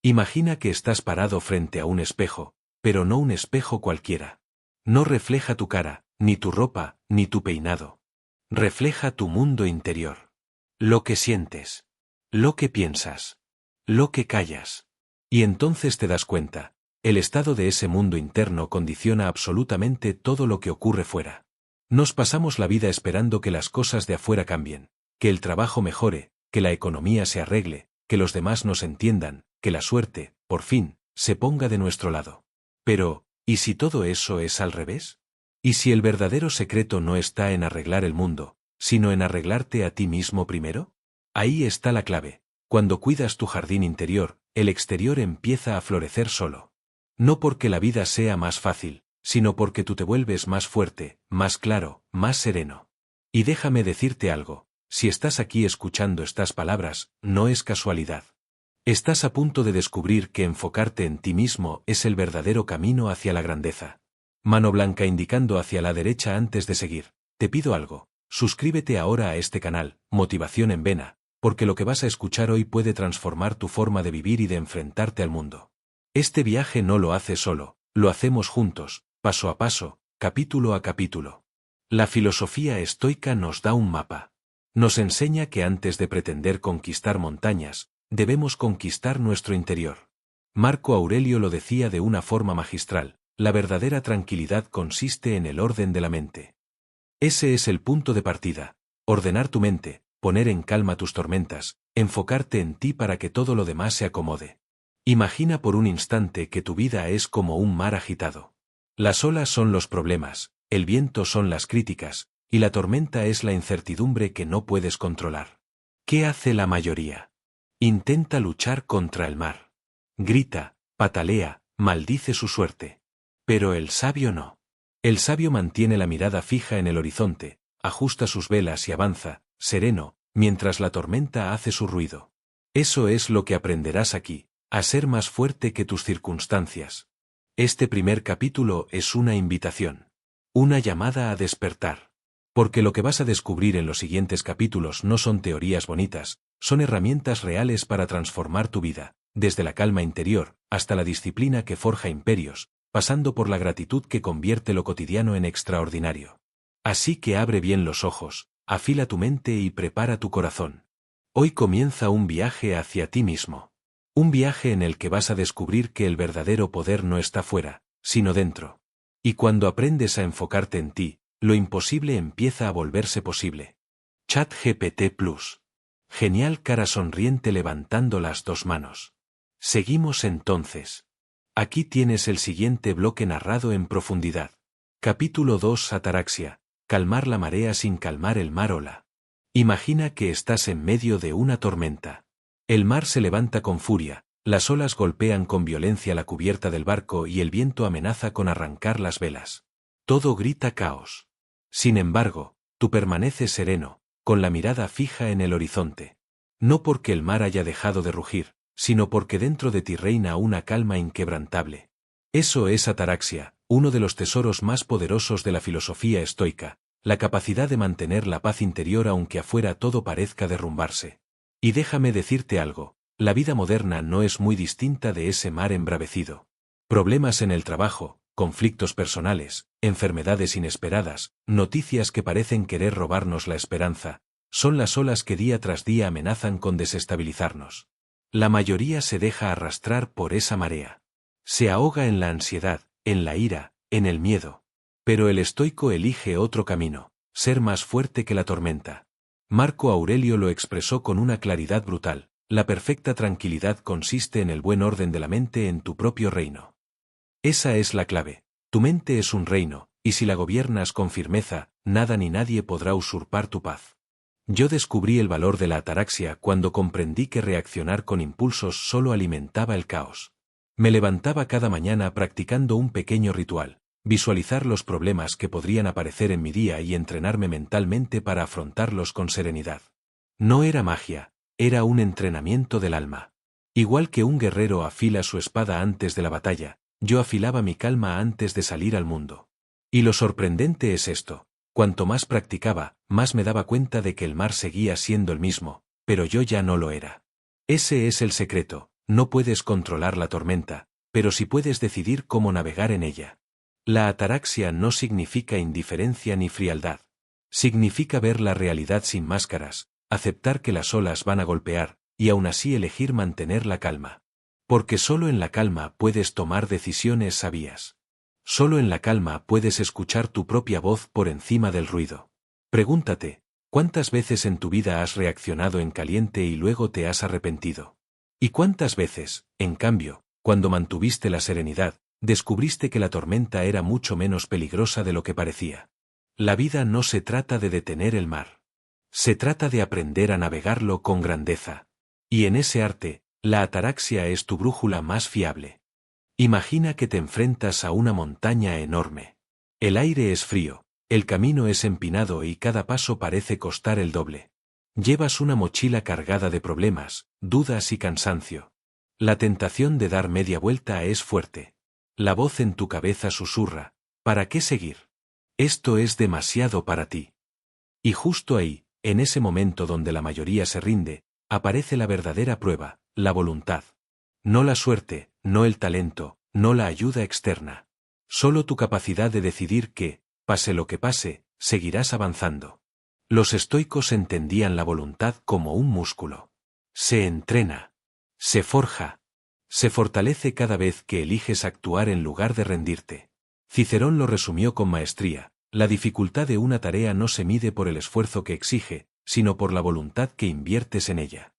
Imagina que estás parado frente a un espejo, pero no un espejo cualquiera. No refleja tu cara, ni tu ropa, ni tu peinado. Refleja tu mundo interior. Lo que sientes. Lo que piensas. Lo que callas. Y entonces te das cuenta, el estado de ese mundo interno condiciona absolutamente todo lo que ocurre fuera. Nos pasamos la vida esperando que las cosas de afuera cambien, que el trabajo mejore, que la economía se arregle, que los demás nos entiendan, que la suerte, por fin, se ponga de nuestro lado. Pero, ¿y si todo eso es al revés? ¿Y si el verdadero secreto no está en arreglar el mundo, sino en arreglarte a ti mismo primero? Ahí está la clave. Cuando cuidas tu jardín interior, el exterior empieza a florecer solo. No porque la vida sea más fácil, sino porque tú te vuelves más fuerte, más claro, más sereno. Y déjame decirte algo, si estás aquí escuchando estas palabras, no es casualidad. Estás a punto de descubrir que enfocarte en ti mismo es el verdadero camino hacia la grandeza. Mano blanca indicando hacia la derecha antes de seguir. Te pido algo, suscríbete ahora a este canal, Motivación en Vena, porque lo que vas a escuchar hoy puede transformar tu forma de vivir y de enfrentarte al mundo. Este viaje no lo haces solo, lo hacemos juntos, paso a paso, capítulo a capítulo. La filosofía estoica nos da un mapa. Nos enseña que antes de pretender conquistar montañas, debemos conquistar nuestro interior. Marco Aurelio lo decía de una forma magistral, la verdadera tranquilidad consiste en el orden de la mente. Ese es el punto de partida, ordenar tu mente, poner en calma tus tormentas, enfocarte en ti para que todo lo demás se acomode. Imagina por un instante que tu vida es como un mar agitado. Las olas son los problemas, el viento son las críticas, y la tormenta es la incertidumbre que no puedes controlar. ¿Qué hace la mayoría? Intenta luchar contra el mar. Grita, patalea, maldice su suerte. Pero el sabio no. El sabio mantiene la mirada fija en el horizonte, ajusta sus velas y avanza, sereno, mientras la tormenta hace su ruido. Eso es lo que aprenderás aquí, a ser más fuerte que tus circunstancias. Este primer capítulo es una invitación. Una llamada a despertar. Porque lo que vas a descubrir en los siguientes capítulos no son teorías bonitas, son herramientas reales para transformar tu vida, desde la calma interior, hasta la disciplina que forja imperios, pasando por la gratitud que convierte lo cotidiano en extraordinario. Así que abre bien los ojos, afila tu mente y prepara tu corazón. Hoy comienza un viaje hacia ti mismo. Un viaje en el que vas a descubrir que el verdadero poder no está fuera, sino dentro. Y cuando aprendes a enfocarte en ti, lo imposible empieza a volverse posible. ChatGPT Plus. Genial cara sonriente levantando las dos manos. Seguimos entonces. Aquí tienes el siguiente bloque narrado en profundidad. Capítulo 2 Ataraxia. Calmar la marea sin calmar el mar ola. Imagina que estás en medio de una tormenta. El mar se levanta con furia, las olas golpean con violencia la cubierta del barco y el viento amenaza con arrancar las velas. Todo grita caos. Sin embargo, tú permaneces sereno, con la mirada fija en el horizonte. No porque el mar haya dejado de rugir, sino porque dentro de ti reina una calma inquebrantable. Eso es ataraxia, uno de los tesoros más poderosos de la filosofía estoica, la capacidad de mantener la paz interior aunque afuera todo parezca derrumbarse. Y déjame decirte algo, la vida moderna no es muy distinta de ese mar embravecido. Problemas en el trabajo, conflictos personales, enfermedades inesperadas, noticias que parecen querer robarnos la esperanza, son las olas que día tras día amenazan con desestabilizarnos. La mayoría se deja arrastrar por esa marea. Se ahoga en la ansiedad, en la ira, en el miedo. Pero el estoico elige otro camino, ser más fuerte que la tormenta. Marco Aurelio lo expresó con una claridad brutal, la perfecta tranquilidad consiste en el buen orden de la mente en tu propio reino. Esa es la clave, tu mente es un reino, y si la gobiernas con firmeza, nada ni nadie podrá usurpar tu paz. Yo descubrí el valor de la ataraxia cuando comprendí que reaccionar con impulsos solo alimentaba el caos. Me levantaba cada mañana practicando un pequeño ritual, visualizar los problemas que podrían aparecer en mi día y entrenarme mentalmente para afrontarlos con serenidad. No era magia, era un entrenamiento del alma. Igual que un guerrero afila su espada antes de la batalla, yo afilaba mi calma antes de salir al mundo. Y lo sorprendente es esto, cuanto más practicaba, más me daba cuenta de que el mar seguía siendo el mismo, pero yo ya no lo era. Ese es el secreto, No puedes controlar la tormenta, pero sí puedes decidir cómo navegar en ella. La ataraxia no significa indiferencia ni frialdad. Significa ver la realidad sin máscaras, aceptar que las olas van a golpear, y aún así elegir mantener la calma. Porque solo en la calma puedes tomar decisiones sabias. Solo en la calma puedes escuchar tu propia voz por encima del ruido. Pregúntate, ¿cuántas veces en tu vida has reaccionado en caliente y luego te has arrepentido? ¿Y cuántas veces, en cambio, cuando mantuviste la serenidad, descubriste que la tormenta era mucho menos peligrosa de lo que parecía? La vida no se trata de detener el mar. Se trata de aprender a navegarlo con grandeza. Y en ese arte, la ataraxia es tu brújula más fiable. Imagina que te enfrentas a una montaña enorme. El aire es frío, el camino es empinado y cada paso parece costar el doble. Llevas una mochila cargada de problemas, dudas y cansancio. La tentación de dar media vuelta es fuerte. La voz en tu cabeza susurra, ¿para qué seguir? Esto es demasiado para ti. Y justo ahí, en ese momento donde la mayoría se rinde, aparece la verdadera prueba, la voluntad. No la suerte, no el talento, no la ayuda externa. Solo tu capacidad de decidir que, pase lo que pase, seguirás avanzando. Los estoicos entendían la voluntad como un músculo. Se entrena. Se forja. Se fortalece cada vez que eliges actuar en lugar de rendirte. Cicerón lo resumió con maestría: la dificultad de una tarea no se mide por el esfuerzo que exige, sino por la voluntad que inviertes en ella.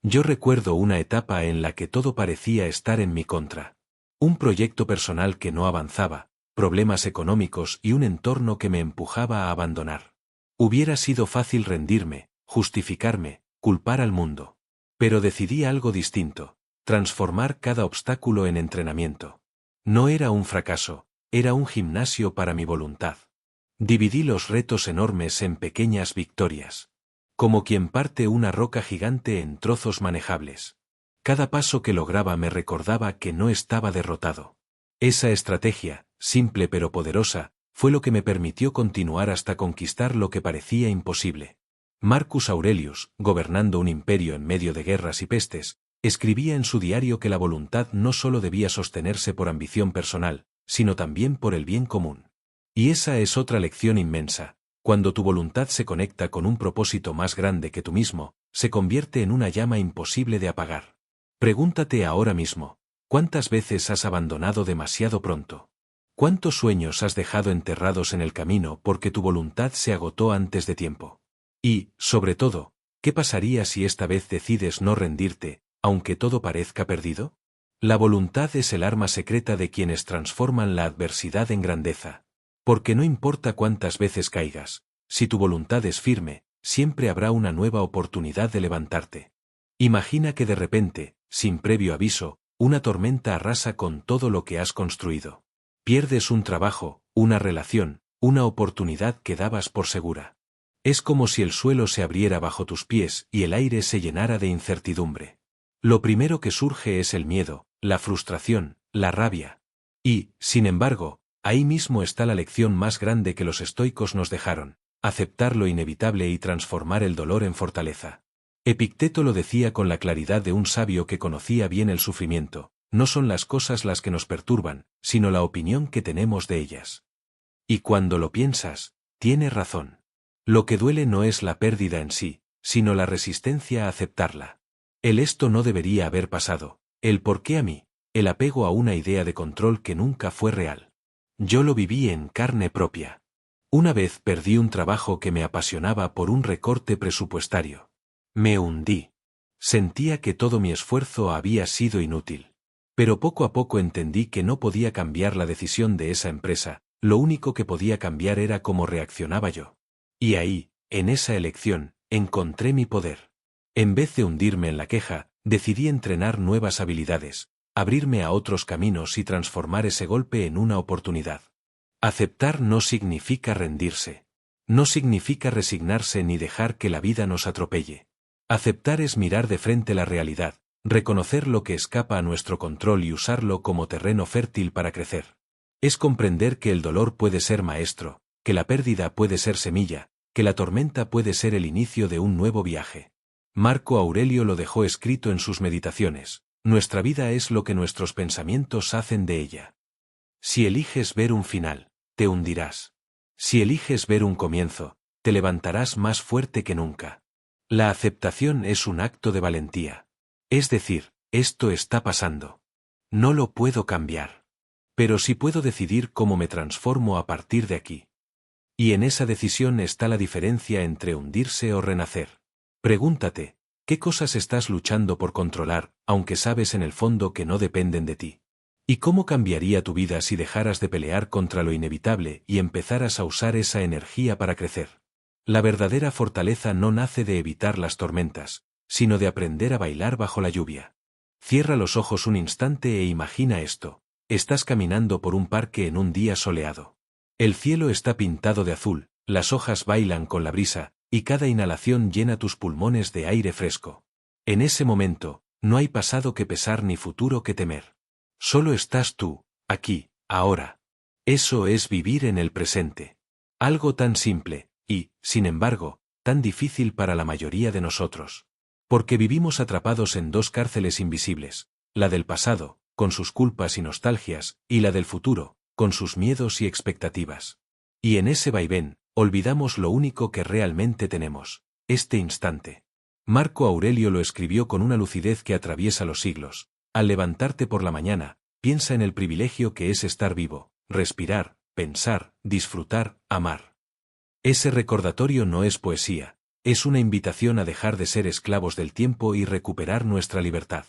Yo recuerdo una etapa en la que todo parecía estar en mi contra. Un proyecto personal que no avanzaba, problemas económicos y un entorno que me empujaba a abandonar. Hubiera sido fácil rendirme, justificarme, culpar al mundo. Pero decidí algo distinto: transformar cada obstáculo en entrenamiento. No era un fracaso, era un gimnasio para mi voluntad. Dividí los retos enormes en pequeñas victorias. Como quien parte una roca gigante en trozos manejables. Cada paso que lograba me recordaba que no estaba derrotado. Esa estrategia, simple pero poderosa, fue lo que me permitió continuar hasta conquistar lo que parecía imposible. Marcus Aurelius, gobernando un imperio en medio de guerras y pestes, escribía en su diario que la voluntad no solo debía sostenerse por ambición personal, sino también por el bien común. Y esa es otra lección inmensa: cuando tu voluntad se conecta con un propósito más grande que tú mismo, se convierte en una llama imposible de apagar. Pregúntate ahora mismo, ¿cuántas veces has abandonado demasiado pronto? ¿Cuántos sueños has dejado enterrados en el camino porque tu voluntad se agotó antes de tiempo? Y, sobre todo, ¿qué pasaría si esta vez decides no rendirte, aunque todo parezca perdido? La voluntad es el arma secreta de quienes transforman la adversidad en grandeza. Porque no importa cuántas veces caigas, si tu voluntad es firme, siempre habrá una nueva oportunidad de levantarte. Imagina que de repente, sin previo aviso, una tormenta arrasa con todo lo que has construido. Pierdes un trabajo, una relación, una oportunidad que dabas por segura. Es como si el suelo se abriera bajo tus pies y el aire se llenara de incertidumbre. Lo primero que surge es el miedo, la frustración, la rabia. Y, sin embargo, ahí mismo está la lección más grande que los estoicos nos dejaron: aceptar lo inevitable y transformar el dolor en fortaleza. Epicteto lo decía con la claridad de un sabio que conocía bien el sufrimiento: no son las cosas las que nos perturban, sino la opinión que tenemos de ellas. Y cuando lo piensas, tiene razón. Lo que duele no es la pérdida en sí, sino la resistencia a aceptarla. El esto no debería haber pasado, el por qué a mí, el apego a una idea de control que nunca fue real. Yo lo viví en carne propia. Una vez perdí un trabajo que me apasionaba por un recorte presupuestario. Me hundí. Sentía que todo mi esfuerzo había sido inútil. Pero poco a poco entendí que no podía cambiar la decisión de esa empresa, lo único que podía cambiar era cómo reaccionaba yo. Y ahí, en esa elección, encontré mi poder. En vez de hundirme en la queja, decidí entrenar nuevas habilidades, abrirme a otros caminos y transformar ese golpe en una oportunidad. Aceptar no significa rendirse. No significa resignarse ni dejar que la vida nos atropelle. Aceptar es mirar de frente la realidad, reconocer lo que escapa a nuestro control y usarlo como terreno fértil para crecer. Es comprender que el dolor puede ser maestro, que la pérdida puede ser semilla, que la tormenta puede ser el inicio de un nuevo viaje. Marco Aurelio lo dejó escrito en sus meditaciones: Nuestra vida es lo que nuestros pensamientos hacen de ella. Si eliges ver un final, te hundirás. Si eliges ver un comienzo, te levantarás más fuerte que nunca. La aceptación es un acto de valentía. Es decir, esto está pasando. No lo puedo cambiar. Pero sí puedo decidir cómo me transformo a partir de aquí. Y en esa decisión está la diferencia entre hundirse o renacer. Pregúntate, ¿qué cosas estás luchando por controlar, aunque sabes en el fondo que no dependen de ti? ¿Y cómo cambiaría tu vida si dejaras de pelear contra lo inevitable y empezaras a usar esa energía para crecer? La verdadera fortaleza no nace de evitar las tormentas, sino de aprender a bailar bajo la lluvia. Cierra los ojos un instante e imagina esto. Estás caminando por un parque en un día soleado. El cielo está pintado de azul, las hojas bailan con la brisa, y cada inhalación llena tus pulmones de aire fresco. En ese momento, no hay pasado que pesar ni futuro que temer. Solo estás tú, aquí, ahora. Eso es vivir en el presente. Algo tan simple, y, sin embargo, tan difícil para la mayoría de nosotros. Porque vivimos atrapados en dos cárceles invisibles, la del pasado, con sus culpas y nostalgias, y la del futuro, con sus miedos y expectativas. Y en ese vaivén, olvidamos lo único que realmente tenemos, este instante. Marco Aurelio lo escribió con una lucidez que atraviesa los siglos. Al levantarte por la mañana, piensa en el privilegio que es estar vivo, respirar, pensar, disfrutar, amar. Ese recordatorio no es poesía, es una invitación a dejar de ser esclavos del tiempo y recuperar nuestra libertad.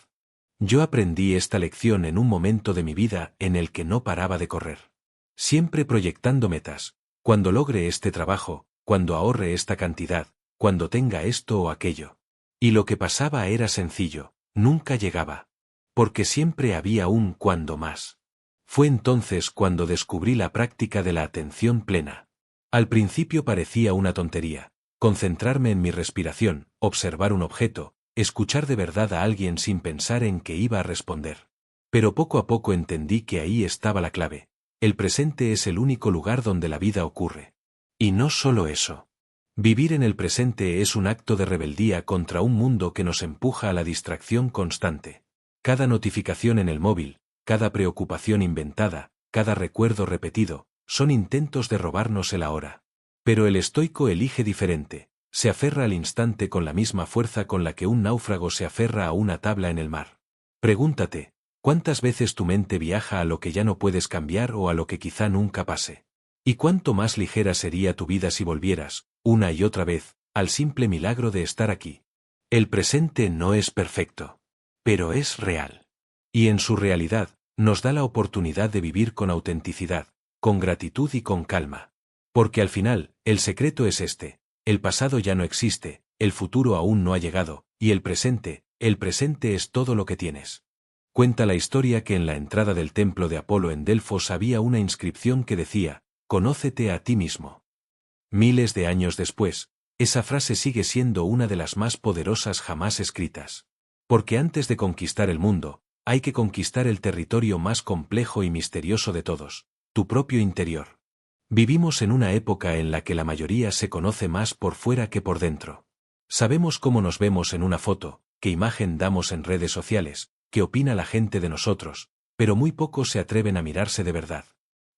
Yo aprendí esta lección en un momento de mi vida en el que no paraba de correr. Siempre proyectando metas. Cuando logre este trabajo, cuando ahorre esta cantidad, cuando tenga esto o aquello. Y lo que pasaba era sencillo, nunca llegaba. Porque siempre había un cuando más. Fue entonces cuando descubrí la práctica de la atención plena. Al principio parecía una tontería, concentrarme en mi respiración, observar un objeto, escuchar de verdad a alguien sin pensar en que iba a responder. Pero poco a poco entendí que ahí estaba la clave. El presente es el único lugar donde la vida ocurre. Y no solo eso. Vivir en el presente es un acto de rebeldía contra un mundo que nos empuja a la distracción constante. Cada notificación en el móvil, cada preocupación inventada, cada recuerdo repetido, son intentos de robarnos el ahora. Pero el estoico elige diferente. Se aferra al instante con la misma fuerza con la que un náufrago se aferra a una tabla en el mar. Pregúntate, ¿cuántas veces tu mente viaja a lo que ya no puedes cambiar o a lo que quizá nunca pase? ¿Y cuánto más ligera sería tu vida si volvieras, una y otra vez, al simple milagro de estar aquí? El presente no es perfecto, pero es real. Y en su realidad, nos da la oportunidad de vivir con autenticidad, con gratitud y con calma. Porque al final, el secreto es este. El pasado ya no existe, el futuro aún no ha llegado, y el presente es todo lo que tienes. Cuenta la historia que en la entrada del templo de Apolo en Delfos había una inscripción que decía, «Conócete a ti mismo». Miles de años después, esa frase sigue siendo una de las más poderosas jamás escritas. Porque antes de conquistar el mundo, hay que conquistar el territorio más complejo y misterioso de todos, tu propio interior. Vivimos en una época en la que la mayoría se conoce más por fuera que por dentro. Sabemos cómo nos vemos en una foto, qué imagen damos en redes sociales, qué opina la gente de nosotros, pero muy pocos se atreven a mirarse de verdad.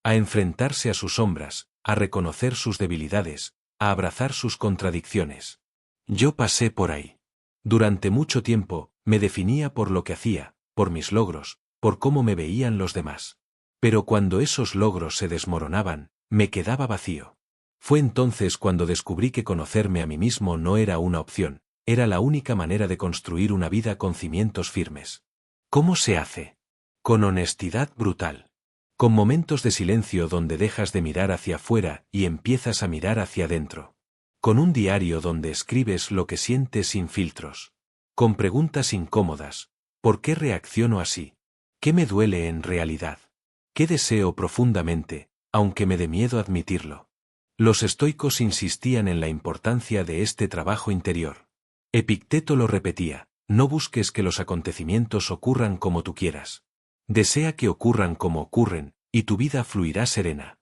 A enfrentarse a sus sombras, a reconocer sus debilidades, a abrazar sus contradicciones. Yo pasé por ahí. Durante mucho tiempo, me definía por lo que hacía, por mis logros, por cómo me veían los demás. Pero cuando esos logros se desmoronaban, me quedaba vacío. Fue entonces cuando descubrí que conocerme a mí mismo no era una opción, era la única manera de construir una vida con cimientos firmes. ¿Cómo se hace? Con honestidad brutal. Con momentos de silencio donde dejas de mirar hacia afuera y empiezas a mirar hacia adentro. Con un diario donde escribes lo que sientes sin filtros. Con preguntas incómodas. ¿Por qué reacciono así? ¿Qué me duele en realidad? ¿Qué deseo profundamente, aunque me dé miedo admitirlo? Los estoicos insistían en la importancia de este trabajo interior. Epicteto lo repetía, no busques que los acontecimientos ocurran como tú quieras. Desea que ocurran como ocurren, y tu vida fluirá serena.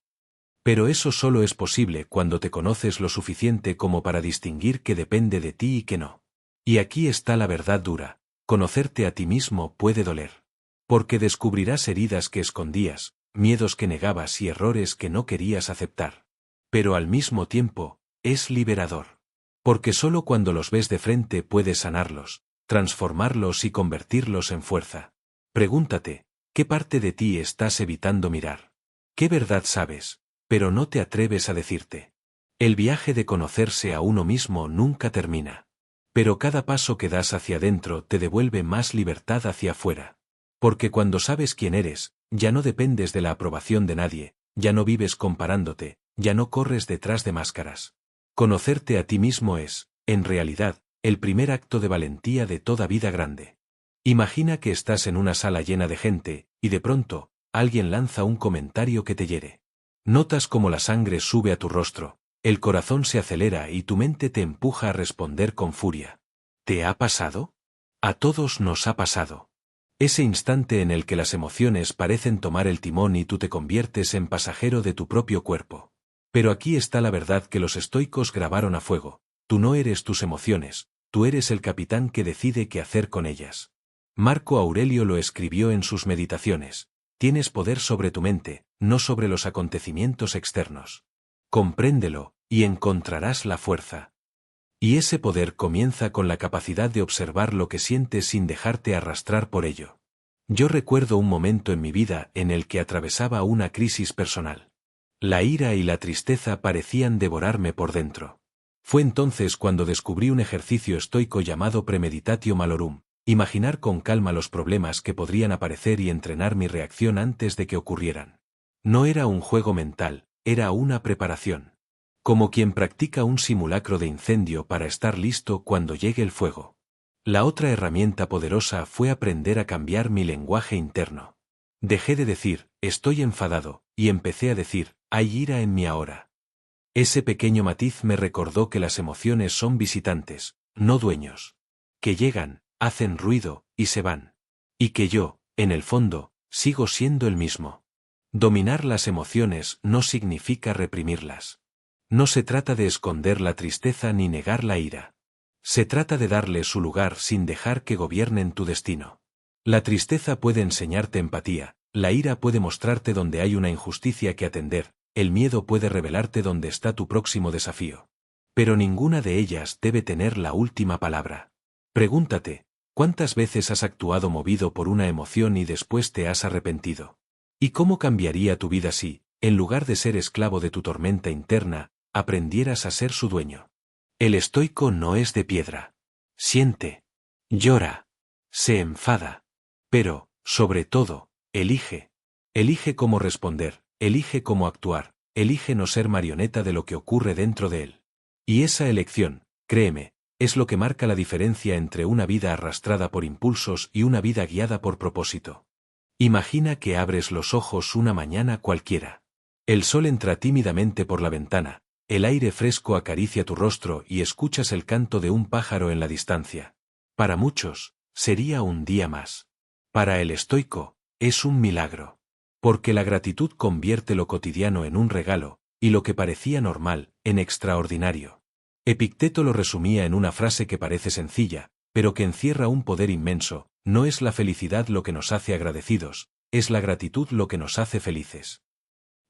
Pero eso solo es posible cuando te conoces lo suficiente como para distinguir qué depende de ti y qué no. Y aquí está la verdad dura. conocerte a ti mismo puede doler. Porque descubrirás heridas que escondías, miedos que negabas y errores que no querías aceptar. Pero al mismo tiempo, es liberador. Porque solo cuando los ves de frente puedes sanarlos, transformarlos y convertirlos en fuerza. Pregúntate, ¿qué parte de ti estás evitando mirar? ¿Qué verdad sabes, pero no te atreves a decirte? El viaje de conocerse a uno mismo nunca termina. Pero cada paso que das hacia adentro te devuelve más libertad hacia afuera. Porque cuando sabes quién eres, ya no dependes de la aprobación de nadie, ya no vives comparándote, ya no corres detrás de máscaras. Conocerte a ti mismo es, en realidad, el primer acto de valentía de toda vida grande. Imagina que estás en una sala llena de gente, y de pronto, alguien lanza un comentario que te hiere. Notas cómo la sangre sube a tu rostro, el corazón se acelera y tu mente te empuja a responder con furia. ¿Te ha pasado? A todos nos ha pasado. Ese instante en el que las emociones parecen tomar el timón y tú te conviertes en pasajero de tu propio cuerpo. Pero aquí está la verdad que los estoicos grabaron a fuego. Tú no eres tus emociones, tú eres el capitán que decide qué hacer con ellas. Marco Aurelio lo escribió en sus meditaciones. Tienes poder sobre tu mente, no sobre los acontecimientos externos. Compréndelo, y encontrarás la fuerza. Y ese poder comienza con la capacidad de observar lo que sientes sin dejarte arrastrar por ello. Yo recuerdo un momento en mi vida en el que atravesaba una crisis personal. La ira y la tristeza parecían devorarme por dentro. Fue entonces cuando descubrí un ejercicio estoico llamado premeditatio malorum, imaginar con calma los problemas que podrían aparecer y entrenar mi reacción antes de que ocurrieran. No era un juego mental, era una preparación. Como quien practica un simulacro de incendio para estar listo cuando llegue el fuego. La otra herramienta poderosa fue aprender a cambiar mi lenguaje interno. Dejé de decir, estoy enfadado, y empecé a decir, hay ira en mí ahora. Ese pequeño matiz me recordó que las emociones son visitantes, no dueños. Que llegan, hacen ruido, y se van. Y que yo, en el fondo, sigo siendo el mismo. Dominar las emociones no significa reprimirlas. No se trata de esconder la tristeza ni negar la ira. Se trata de darle su lugar sin dejar que gobiernen tu destino. La tristeza puede enseñarte empatía, la ira puede mostrarte donde hay una injusticia que atender, el miedo puede revelarte dónde está tu próximo desafío. Pero ninguna de ellas debe tener la última palabra. Pregúntate, ¿cuántas veces has actuado movido por una emoción y después te has arrepentido? ¿Y cómo cambiaría tu vida si, en lugar de ser esclavo de tu tormenta interna, aprendieras a ser su dueño? El estoico no es de piedra. Siente. Llora. Se enfada. Pero, sobre todo, elige. Elige cómo responder, elige cómo actuar, elige no ser marioneta de lo que ocurre dentro de él. Y esa elección, créeme, es lo que marca la diferencia entre una vida arrastrada por impulsos y una vida guiada por propósito. Imagina que abres los ojos una mañana cualquiera. El sol entra tímidamente por la ventana, el aire fresco acaricia tu rostro y escuchas el canto de un pájaro en la distancia. Para muchos, sería un día más. Para el estoico, es un milagro. Porque la gratitud convierte lo cotidiano en un regalo, y lo que parecía normal, en extraordinario. Epicteto lo resumía en una frase que parece sencilla, pero que encierra un poder inmenso: no es la felicidad lo que nos hace agradecidos, es la gratitud lo que nos hace felices.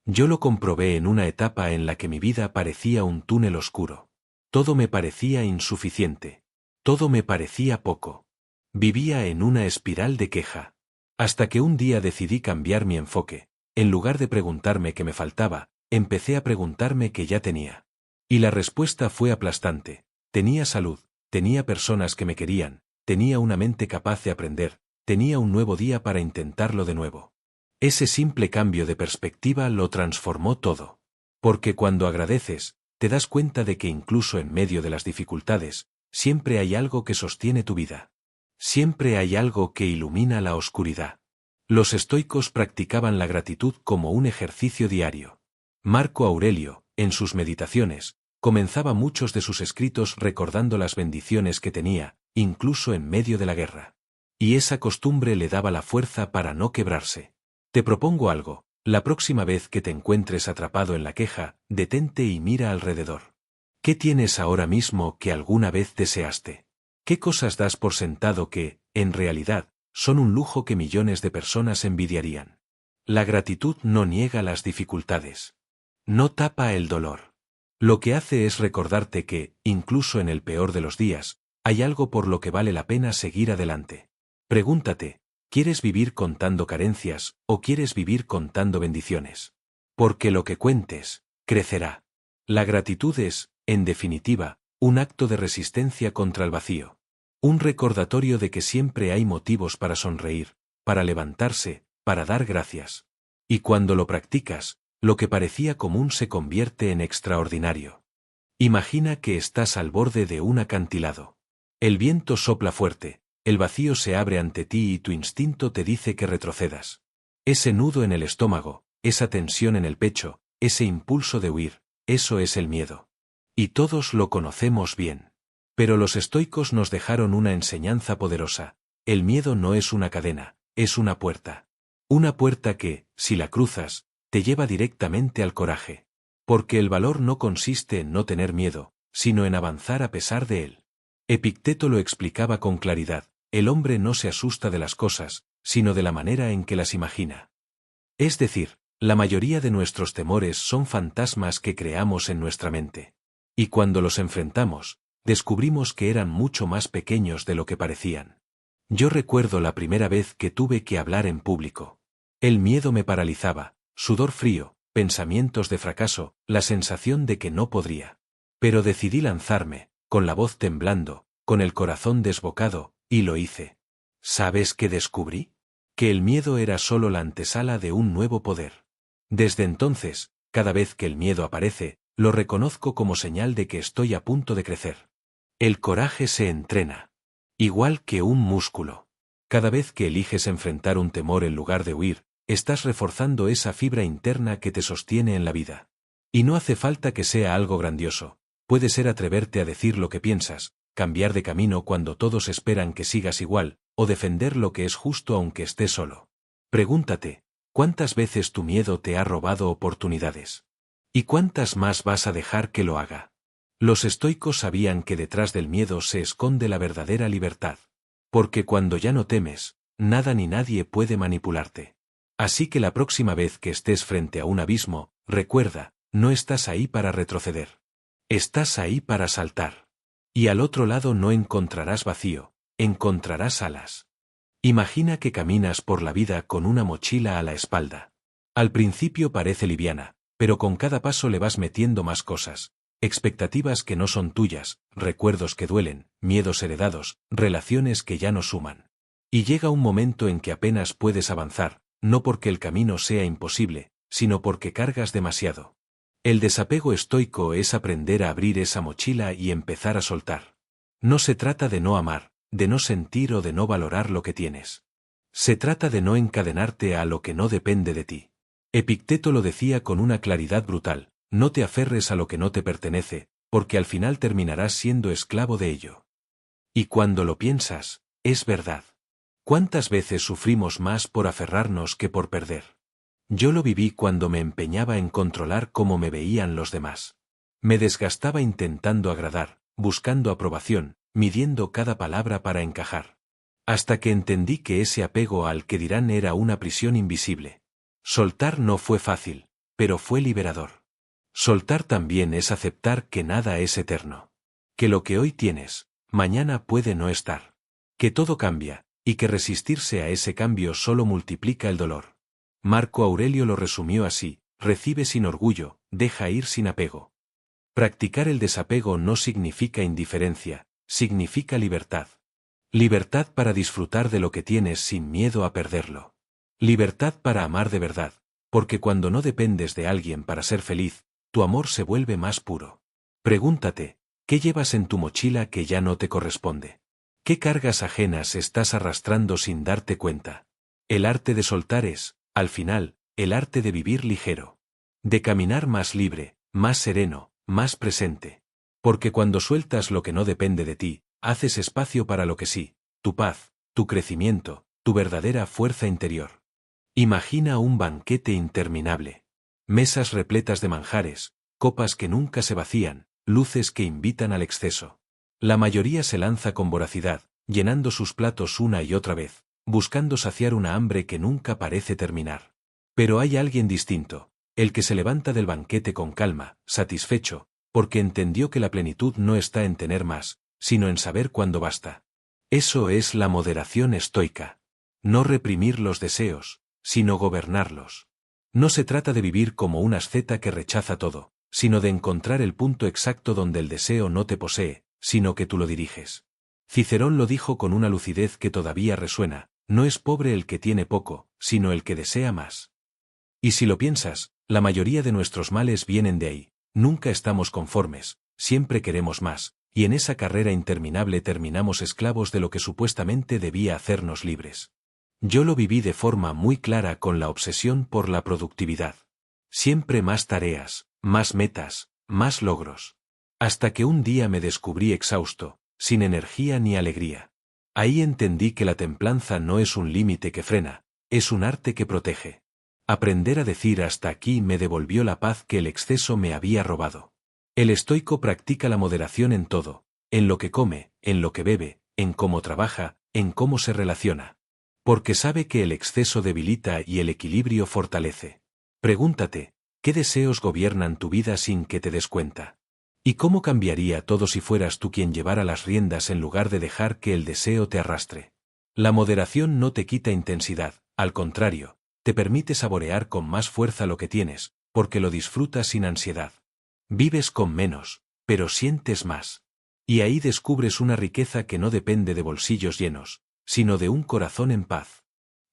Yo lo comprobé en una etapa en la que mi vida parecía un túnel oscuro. Todo me parecía insuficiente. Todo me parecía poco. Vivía en una espiral de queja. Hasta que un día decidí cambiar mi enfoque. En lugar de preguntarme qué me faltaba, empecé a preguntarme qué ya tenía. Y la respuesta fue aplastante. Tenía salud, tenía personas que me querían, tenía una mente capaz de aprender, tenía un nuevo día para intentarlo de nuevo. Ese simple cambio de perspectiva lo transformó todo. Porque cuando agradeces, te das cuenta de que incluso en medio de las dificultades, siempre hay algo que sostiene tu vida. Siempre hay algo que ilumina la oscuridad. Los estoicos practicaban la gratitud como un ejercicio diario. Marco Aurelio, en sus meditaciones, comenzaba muchos de sus escritos recordando las bendiciones que tenía, incluso en medio de la guerra. Y esa costumbre le daba la fuerza para no quebrarse. Te propongo algo: la próxima vez que te encuentres atrapado en la queja, detente y mira alrededor. ¿Qué tienes ahora mismo que alguna vez deseaste? ¿Qué cosas das por sentado que, en realidad, son un lujo que millones de personas envidiarían? La gratitud no niega las dificultades. No tapa el dolor. Lo que hace es recordarte que, incluso en el peor de los días, hay algo por lo que vale la pena seguir adelante. Pregúntate, ¿quieres vivir contando carencias o quieres vivir contando bendiciones? Porque lo que cuentes, crecerá. La gratitud es, en definitiva, un acto de resistencia contra el vacío. Un recordatorio de que siempre hay motivos para sonreír, para levantarse, para dar gracias. Y cuando lo practicas, lo que parecía común se convierte en extraordinario. Imagina que estás al borde de un acantilado. El viento sopla fuerte, el vacío se abre ante ti y tu instinto te dice que retrocedas. Ese nudo en el estómago, esa tensión en el pecho, ese impulso de huir, eso es el miedo. Y todos lo conocemos bien. Pero los estoicos nos dejaron una enseñanza poderosa. El miedo no es una cadena, es una puerta. Una puerta que, si la cruzas, te lleva directamente al coraje. Porque el valor no consiste en no tener miedo, sino en avanzar a pesar de él. Epicteto lo explicaba con claridad: el hombre no se asusta de las cosas, sino de la manera en que las imagina. Es decir, la mayoría de nuestros temores son fantasmas que creamos en nuestra mente. Y cuando los enfrentamos, descubrimos que eran mucho más pequeños de lo que parecían. Yo recuerdo la primera vez que tuve que hablar en público. El miedo me paralizaba, sudor frío, pensamientos de fracaso, la sensación de que no podría. Pero decidí lanzarme, con la voz temblando, con el corazón desbocado, y lo hice. ¿Sabes qué descubrí? Que el miedo era solo la antesala de un nuevo poder. Desde entonces, cada vez que el miedo aparece, lo reconozco como señal de que estoy a punto de crecer. El coraje se entrena. Igual que un músculo. Cada vez que eliges enfrentar un temor en lugar de huir, estás reforzando esa fibra interna que te sostiene en la vida. Y no hace falta que sea algo grandioso. Puede ser atreverte a decir lo que piensas, cambiar de camino cuando todos esperan que sigas igual, o defender lo que es justo aunque estés solo. Pregúntate, ¿cuántas veces tu miedo te ha robado oportunidades? ¿Y cuántas más vas a dejar que lo haga? Los estoicos sabían que detrás del miedo se esconde la verdadera libertad. Porque cuando ya no temes, nada ni nadie puede manipularte. Así que la próxima vez que estés frente a un abismo, recuerda, no estás ahí para retroceder. Estás ahí para saltar. Y al otro lado no encontrarás vacío, encontrarás alas. Imagina que caminas por la vida con una mochila a la espalda. Al principio parece liviana, pero con cada paso le vas metiendo más cosas. Expectativas que no son tuyas, recuerdos que duelen, miedos heredados, relaciones que ya no suman. Y llega un momento en que apenas puedes avanzar, no porque el camino sea imposible, sino porque cargas demasiado. El desapego estoico es aprender a abrir esa mochila y empezar a soltar. No se trata de no amar, de no sentir o de no valorar lo que tienes. Se trata de no encadenarte a lo que no depende de ti. Epicteto lo decía con una claridad brutal: no te aferres a lo que no te pertenece, porque al final terminarás siendo esclavo de ello. Y cuando lo piensas, es verdad. ¿Cuántas veces sufrimos más por aferrarnos que por perder? Yo lo viví cuando me empeñaba en controlar cómo me veían los demás. Me desgastaba intentando agradar, buscando aprobación, midiendo cada palabra para encajar. Hasta que entendí que ese apego al que dirán era una prisión invisible. Soltar no fue fácil, pero fue liberador. Soltar también es aceptar que nada es eterno. Que lo que hoy tienes, mañana puede no estar. Que todo cambia, y que resistirse a ese cambio solo multiplica el dolor. Marco Aurelio lo resumió así: recibe sin orgullo, deja ir sin apego. Practicar el desapego no significa indiferencia, significa libertad. Libertad para disfrutar de lo que tienes sin miedo a perderlo. Libertad para amar de verdad, porque cuando no dependes de alguien para ser feliz, tu amor se vuelve más puro. Pregúntate, ¿qué llevas en tu mochila que ya no te corresponde? ¿Qué cargas ajenas estás arrastrando sin darte cuenta? El arte de soltar es, al final, el arte de vivir ligero. De caminar más libre, más sereno, más presente. Porque cuando sueltas lo que no depende de ti, haces espacio para lo que sí: tu paz, tu crecimiento, tu verdadera fuerza interior. Imagina un banquete interminable. Mesas repletas de manjares, copas que nunca se vacían, luces que invitan al exceso. La mayoría se lanza con voracidad, llenando sus platos una y otra vez, buscando saciar una hambre que nunca parece terminar. Pero hay alguien distinto, el que se levanta del banquete con calma, satisfecho, porque entendió que la plenitud no está en tener más, sino en saber cuándo basta. Eso es la moderación estoica. No reprimir los deseos, sino gobernarlos. No se trata de vivir como un asceta que rechaza todo, sino de encontrar el punto exacto donde el deseo no te posee, sino que tú lo diriges. Cicerón lo dijo con una lucidez que todavía resuena: no es pobre el que tiene poco, sino el que desea más. Y si lo piensas, la mayoría de nuestros males vienen de ahí. Nunca estamos conformes, siempre queremos más, y en esa carrera interminable terminamos esclavos de lo que supuestamente debía hacernos libres. Yo lo viví de forma muy clara con la obsesión por la productividad. Siempre más tareas, más metas, más logros. Hasta que un día me descubrí exhausto, sin energía ni alegría. Ahí entendí que la templanza no es un límite que frena, es un arte que protege. Aprender a decir hasta aquí me devolvió la paz que el exceso me había robado. El estoico practica la moderación en todo, en lo que come, en lo que bebe, en cómo trabaja, en cómo se relaciona. Porque sabe que el exceso debilita y el equilibrio fortalece. Pregúntate, ¿qué deseos gobiernan tu vida sin que te des cuenta? ¿Y cómo cambiaría todo si fueras tú quien llevara las riendas en lugar de dejar que el deseo te arrastre? La moderación no te quita intensidad, al contrario, te permite saborear con más fuerza lo que tienes, porque lo disfrutas sin ansiedad. Vives con menos, pero sientes más. Y ahí descubres una riqueza que no depende de bolsillos llenos, sino de un corazón en paz.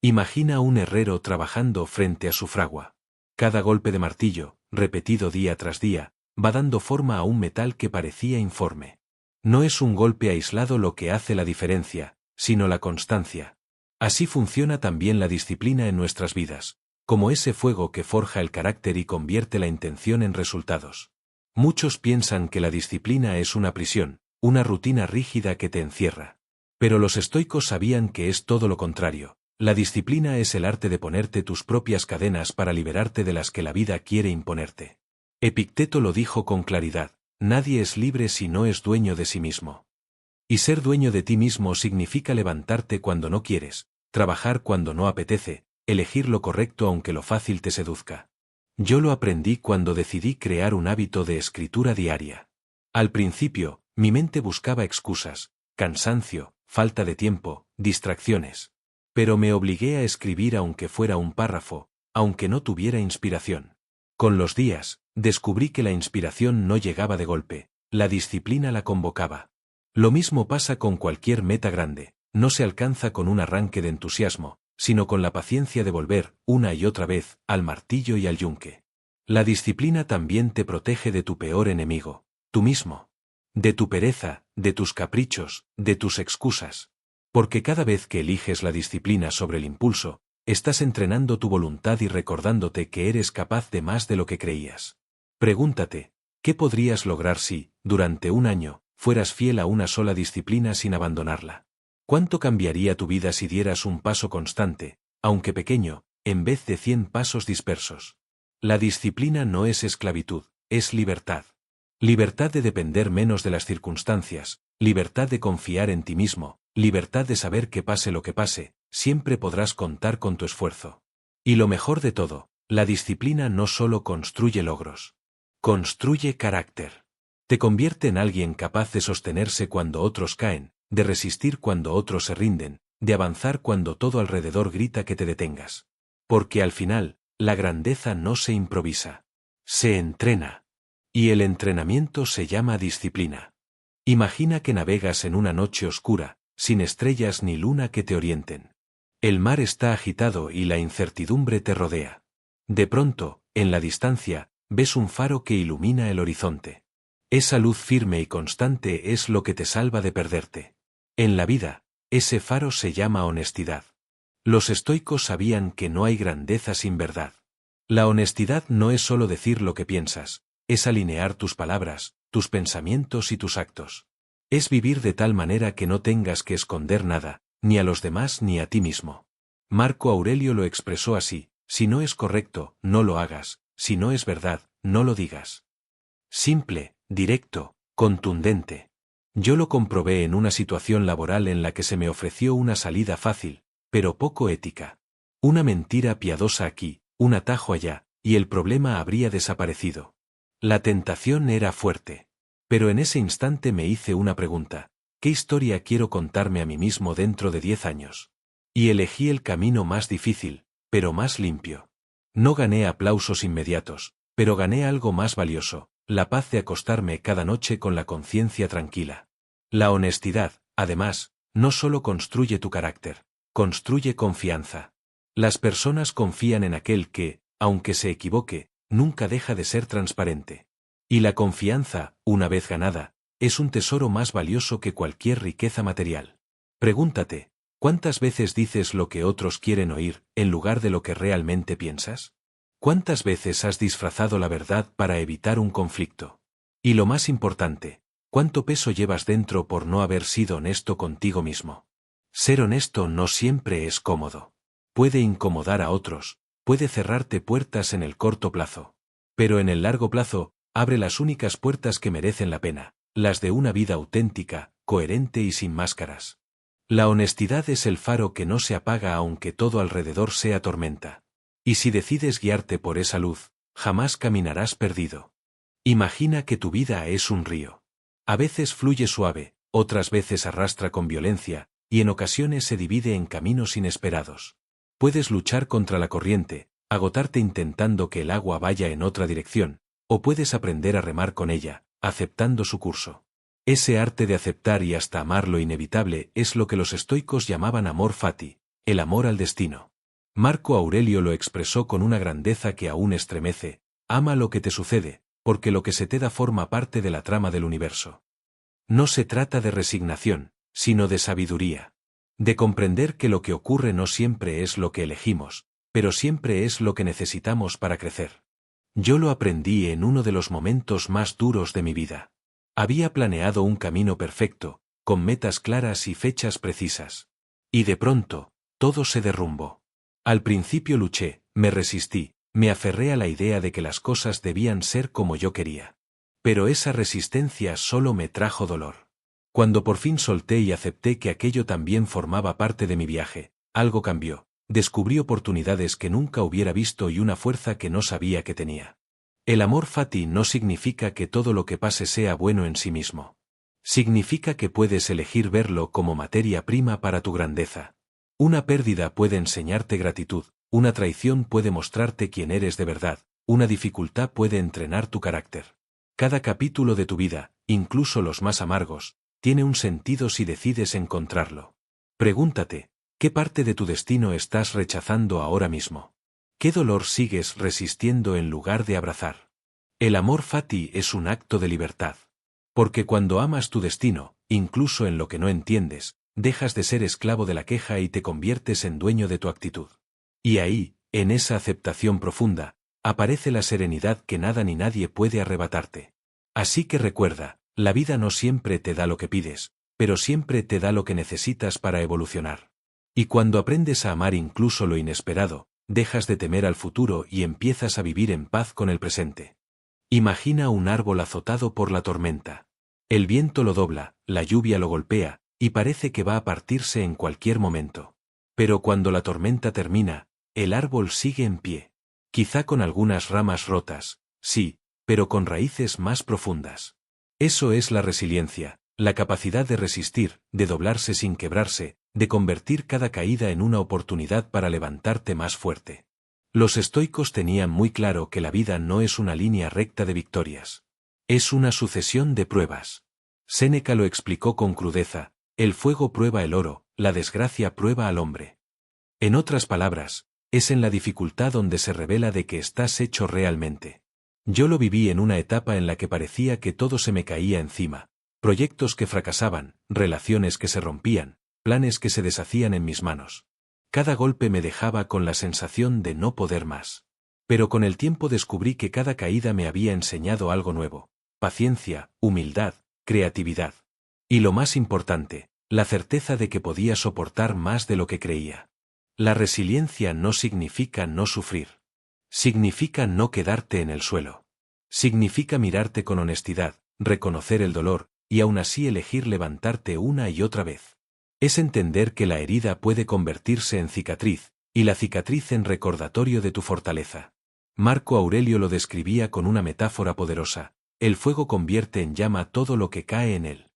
Imagina a un herrero trabajando frente a su fragua. Cada golpe de martillo, repetido día tras día, va dando forma a un metal que parecía informe. No es un golpe aislado lo que hace la diferencia, sino la constancia. Así funciona también la disciplina en nuestras vidas, como ese fuego que forja el carácter y convierte la intención en resultados. Muchos piensan que la disciplina es una prisión, una rutina rígida que te encierra. Pero los estoicos sabían que es todo lo contrario. La disciplina es el arte de ponerte tus propias cadenas para liberarte de las que la vida quiere imponerte. Epicteto lo dijo con claridad: nadie es libre si no es dueño de sí mismo. Y ser dueño de ti mismo significa levantarte cuando no quieres, trabajar cuando no apetece, elegir lo correcto aunque lo fácil te seduzca. Yo lo aprendí cuando decidí crear un hábito de escritura diaria. Al principio, mi mente buscaba excusas, cansancio, falta de tiempo, distracciones. Pero me obligué a escribir aunque fuera un párrafo, aunque no tuviera inspiración. Con los días, descubrí que la inspiración no llegaba de golpe, la disciplina la convocaba. Lo mismo pasa con cualquier meta grande, no se alcanza con un arranque de entusiasmo, sino con la paciencia de volver, una y otra vez, al martillo y al yunque. La disciplina también te protege de tu peor enemigo, tú mismo. De tu pereza, de tus caprichos, de tus excusas. Porque cada vez que eliges la disciplina sobre el impulso, estás entrenando tu voluntad y recordándote que eres capaz de más de lo que creías. Pregúntate, ¿qué podrías lograr si, durante un año, fueras fiel a una sola disciplina sin abandonarla? ¿Cuánto cambiaría tu vida si dieras un paso constante, aunque pequeño, en vez de 100 pasos dispersos? La disciplina no es esclavitud, es libertad. Libertad de depender menos de las circunstancias, libertad de confiar en ti mismo, libertad de saber que pase lo que pase, siempre podrás contar con tu esfuerzo. Y lo mejor de todo, la disciplina no solo construye logros. Construye carácter. Te convierte en alguien capaz de sostenerse cuando otros caen, de resistir cuando otros se rinden, de avanzar cuando todo alrededor grita que te detengas. Porque al final, la grandeza no se improvisa. Se entrena. Y el entrenamiento se llama disciplina. Imagina que navegas en una noche oscura, sin estrellas ni luna que te orienten. El mar está agitado y la incertidumbre te rodea. De pronto, en la distancia, ves un faro que ilumina el horizonte. Esa luz firme y constante es lo que te salva de perderte. En la vida, ese faro se llama honestidad. Los estoicos sabían que no hay grandeza sin verdad. La honestidad no es solo decir lo que piensas, es alinear tus palabras, tus pensamientos y tus actos. Es vivir de tal manera que no tengas que esconder nada, ni a los demás ni a ti mismo. Marco Aurelio lo expresó así: si no es correcto, no lo hagas, si no es verdad, no lo digas. Simple, directo, contundente. Yo lo comprobé en una situación laboral en la que se me ofreció una salida fácil, pero poco ética. Una mentira piadosa aquí, un atajo allá, y el problema habría desaparecido. La tentación era fuerte. Pero en ese instante me hice una pregunta: ¿qué historia quiero contarme a mí mismo dentro de 10 años? Y elegí el camino más difícil, pero más limpio. No gané aplausos inmediatos, pero gané algo más valioso: la paz de acostarme cada noche con la conciencia tranquila. La honestidad, además, no solo construye tu carácter, construye confianza. Las personas confían en aquel que, aunque se equivoque, nunca deja de ser transparente. Y la confianza, una vez ganada, es un tesoro más valioso que cualquier riqueza material. Pregúntate, ¿cuántas veces dices lo que otros quieren oír, en lugar de lo que realmente piensas? ¿Cuántas veces has disfrazado la verdad para evitar un conflicto? Y lo más importante, ¿cuánto peso llevas dentro por no haber sido honesto contigo mismo? Ser honesto no siempre es cómodo. Puede incomodar a otros, puede cerrarte puertas en el corto plazo. Pero en el largo plazo, abre las únicas puertas que merecen la pena, las de una vida auténtica, coherente y sin máscaras. La honestidad es el faro que no se apaga aunque todo alrededor sea tormenta. Y si decides guiarte por esa luz, jamás caminarás perdido. Imagina que tu vida es un río. A veces fluye suave, otras veces arrastra con violencia, y en ocasiones se divide en caminos inesperados. Puedes luchar contra la corriente, agotarte intentando que el agua vaya en otra dirección, o puedes aprender a remar con ella, aceptando su curso. Ese arte de aceptar y hasta amar lo inevitable es lo que los estoicos llamaban amor fati, el amor al destino. Marco Aurelio lo expresó con una grandeza que aún estremece: ama lo que te sucede, porque lo que se te da forma parte de la trama del universo. No se trata de resignación, sino de sabiduría. De comprender que lo que ocurre no siempre es lo que elegimos, pero siempre es lo que necesitamos para crecer. Yo lo aprendí en uno de los momentos más duros de mi vida. Había planeado un camino perfecto, con metas claras y fechas precisas. Y de pronto, todo se derrumbó. Al principio luché, me resistí, me aferré a la idea de que las cosas debían ser como yo quería. Pero esa resistencia solo me trajo dolor. Cuando por fin solté y acepté que aquello también formaba parte de mi viaje, algo cambió. Descubrí oportunidades que nunca hubiera visto y una fuerza que no sabía que tenía. El amor fati no significa que todo lo que pase sea bueno en sí mismo. Significa que puedes elegir verlo como materia prima para tu grandeza. Una pérdida puede enseñarte gratitud, una traición puede mostrarte quién eres de verdad, una dificultad puede entrenar tu carácter. Cada capítulo de tu vida, incluso los más amargos, tiene un sentido si decides encontrarlo. Pregúntate, ¿qué parte de tu destino estás rechazando ahora mismo? ¿Qué dolor sigues resistiendo en lugar de abrazar? El amor fati es un acto de libertad. Porque cuando amas tu destino, incluso en lo que no entiendes, dejas de ser esclavo de la queja y te conviertes en dueño de tu actitud. Y ahí, en esa aceptación profunda, aparece la serenidad que nada ni nadie puede arrebatarte. Así que recuerda, la vida no siempre te da lo que pides, pero siempre te da lo que necesitas para evolucionar. Y cuando aprendes a amar incluso lo inesperado, dejas de temer al futuro y empiezas a vivir en paz con el presente. Imagina un árbol azotado por la tormenta. El viento lo dobla, la lluvia lo golpea, y parece que va a partirse en cualquier momento. Pero cuando la tormenta termina, el árbol sigue en pie. Quizá con algunas ramas rotas, sí, pero con raíces más profundas. Eso es la resiliencia, la capacidad de resistir, de doblarse sin quebrarse, de convertir cada caída en una oportunidad para levantarte más fuerte. Los estoicos tenían muy claro que la vida no es una línea recta de victorias. Es una sucesión de pruebas. Séneca lo explicó con crudeza: el fuego prueba el oro, la desgracia prueba al hombre. En otras palabras, es en la dificultad donde se revela de qué estás hecho realmente. Yo lo viví en una etapa en la que parecía que todo se me caía encima: proyectos que fracasaban, relaciones que se rompían, planes que se deshacían en mis manos. Cada golpe me dejaba con la sensación de no poder más. Pero con el tiempo descubrí que cada caída me había enseñado algo nuevo: paciencia, humildad, creatividad. Y lo más importante, la certeza de que podía soportar más de lo que creía. La resiliencia no significa no sufrir. Significa no quedarte en el suelo. Significa mirarte con honestidad, reconocer el dolor, y aún así elegir levantarte una y otra vez. Es entender que la herida puede convertirse en cicatriz, y la cicatriz en recordatorio de tu fortaleza. Marco Aurelio lo describía con una metáfora poderosa: el fuego convierte en llama todo lo que cae en él.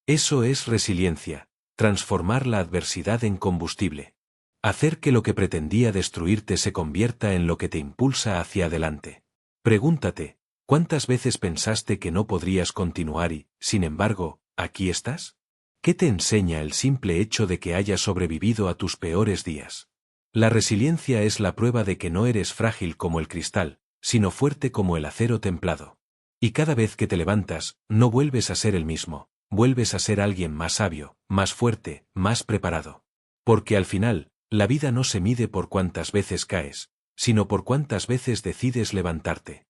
Eso es resiliencia, transformar la adversidad en combustible. Hacer que lo que pretendía destruirte se convierta en lo que te impulsa hacia adelante. Pregúntate, ¿cuántas veces pensaste que no podrías continuar y, sin embargo, aquí estás? ¿Qué te enseña el simple hecho de que hayas sobrevivido a tus peores días? La resiliencia es la prueba de que no eres frágil como el cristal, sino fuerte como el acero templado. Y cada vez que te levantas, no vuelves a ser el mismo, vuelves a ser alguien más sabio, más fuerte, más preparado. Porque al final, la vida no se mide por cuántas veces caes, sino por cuántas veces decides levantarte.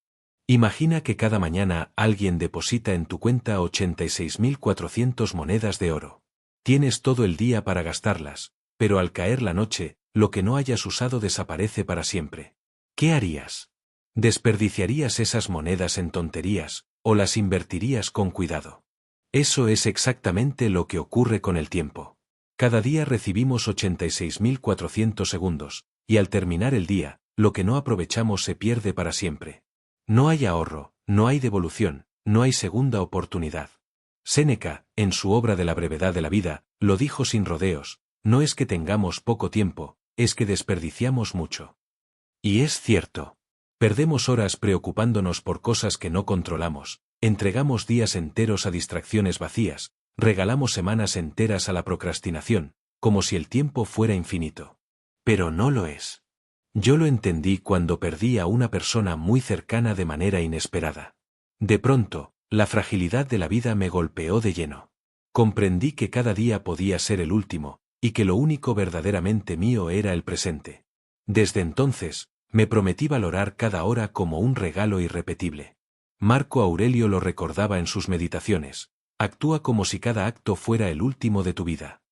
Imagina que cada mañana alguien deposita en tu cuenta 86.400 monedas de oro. Tienes todo el día para gastarlas, pero al caer la noche, lo que no hayas usado desaparece para siempre. ¿Qué harías? ¿Desperdiciarías esas monedas en tonterías, o las invertirías con cuidado? Eso es exactamente lo que ocurre con el tiempo. Cada día recibimos 86.400 segundos, y al terminar el día, lo que no aprovechamos se pierde para siempre. No hay ahorro, no hay devolución, no hay segunda oportunidad. Séneca, en su obra de la brevedad de la vida, lo dijo sin rodeos: no es que tengamos poco tiempo, es que desperdiciamos mucho. Y es cierto. Perdemos horas preocupándonos por cosas que no controlamos, entregamos días enteros a distracciones vacías, regalamos semanas enteras a la procrastinación, como si el tiempo fuera infinito. Pero no lo es. Yo lo entendí cuando perdí a una persona muy cercana de manera inesperada. De pronto, la fragilidad de la vida me golpeó de lleno. Comprendí que cada día podía ser el último, y que lo único verdaderamente mío era el presente. Desde entonces, me prometí valorar cada hora como un regalo irrepetible. Marco Aurelio lo recordaba en sus meditaciones: actúa como si cada acto fuera el último de tu vida.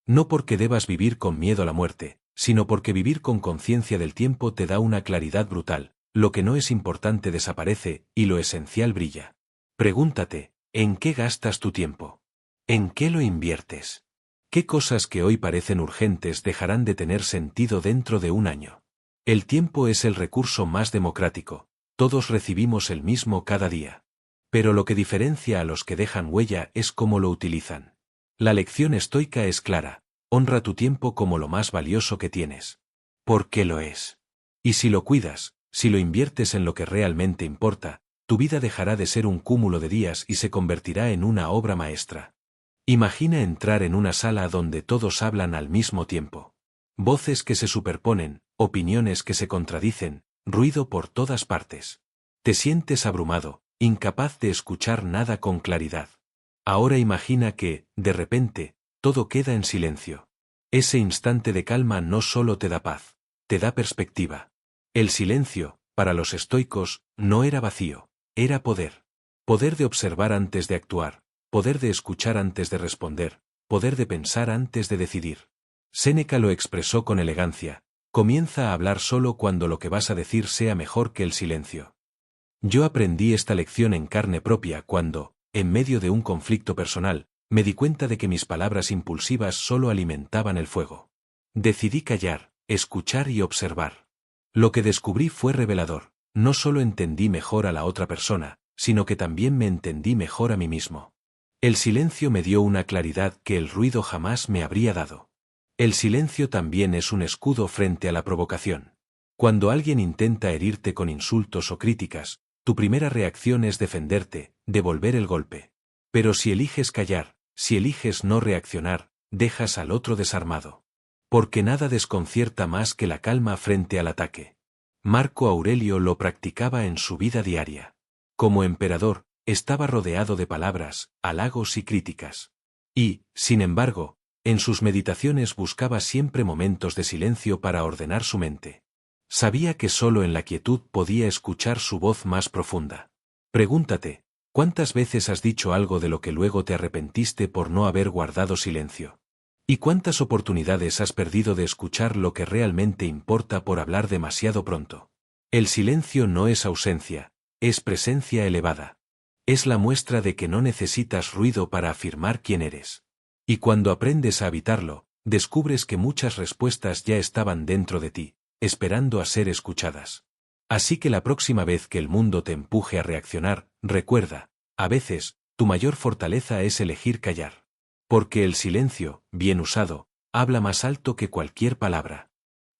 No porque debas vivir con miedo a la muerte, sino porque vivir con conciencia del tiempo te da una claridad brutal: lo que no es importante desaparece, y lo esencial brilla. Pregúntate, ¿en qué gastas tu tiempo? ¿En qué lo inviertes? ¿Qué cosas que hoy parecen urgentes dejarán de tener sentido dentro de un año? El tiempo es el recurso más democrático, todos recibimos el mismo cada día. Pero lo que diferencia a los que dejan huella es cómo lo utilizan. La lección estoica es clara: honra tu tiempo como lo más valioso que tienes. Porque lo es. Y si lo cuidas, si lo inviertes en lo que realmente importa, tu vida dejará de ser un cúmulo de días y se convertirá en una obra maestra. Imagina entrar en una sala donde todos hablan al mismo tiempo. Voces que se superponen, opiniones que se contradicen, ruido por todas partes. Te sientes abrumado, incapaz de escuchar nada con claridad. Ahora imagina que, de repente, todo queda en silencio. Ese instante de calma no solo te da paz, te da perspectiva. El silencio, para los estoicos, no era vacío, era poder. Poder de observar antes de actuar, poder de escuchar antes de responder, poder de pensar antes de decidir. Séneca lo expresó con elegancia: comienza a hablar solo cuando lo que vas a decir sea mejor que el silencio. Yo aprendí esta lección en carne propia cuando, en medio de un conflicto personal, me di cuenta de que mis palabras impulsivas solo alimentaban el fuego. Decidí callar, escuchar y observar. Lo que descubrí fue revelador: no solo entendí mejor a la otra persona, sino que también me entendí mejor a mí mismo. El silencio me dio una claridad que el ruido jamás me habría dado. El silencio también es un escudo frente a la provocación. Cuando alguien intenta herirte con insultos o críticas, tu primera reacción es defenderte, devolver el golpe. Pero si eliges callar, si eliges no reaccionar, dejas al otro desarmado. Porque nada desconcierta más que la calma frente al ataque. Marco Aurelio lo practicaba en su vida diaria. Como emperador, estaba rodeado de palabras, halagos y críticas. Y, sin embargo, en sus meditaciones buscaba siempre momentos de silencio para ordenar su mente. Sabía que solo en la quietud podía escuchar su voz más profunda. Pregúntate, ¿cuántas veces has dicho algo de lo que luego te arrepentiste por no haber guardado silencio? ¿Y cuántas oportunidades has perdido de escuchar lo que realmente importa por hablar demasiado pronto? El silencio no es ausencia, es presencia elevada. Es la muestra de que no necesitas ruido para afirmar quién eres. Y cuando aprendes a habitarlo, descubres que muchas respuestas ya estaban dentro de ti, esperando a ser escuchadas. Así que la próxima vez que el mundo te empuje a reaccionar, recuerda, a veces, tu mayor fortaleza es elegir callar. Porque el silencio, bien usado, habla más alto que cualquier palabra.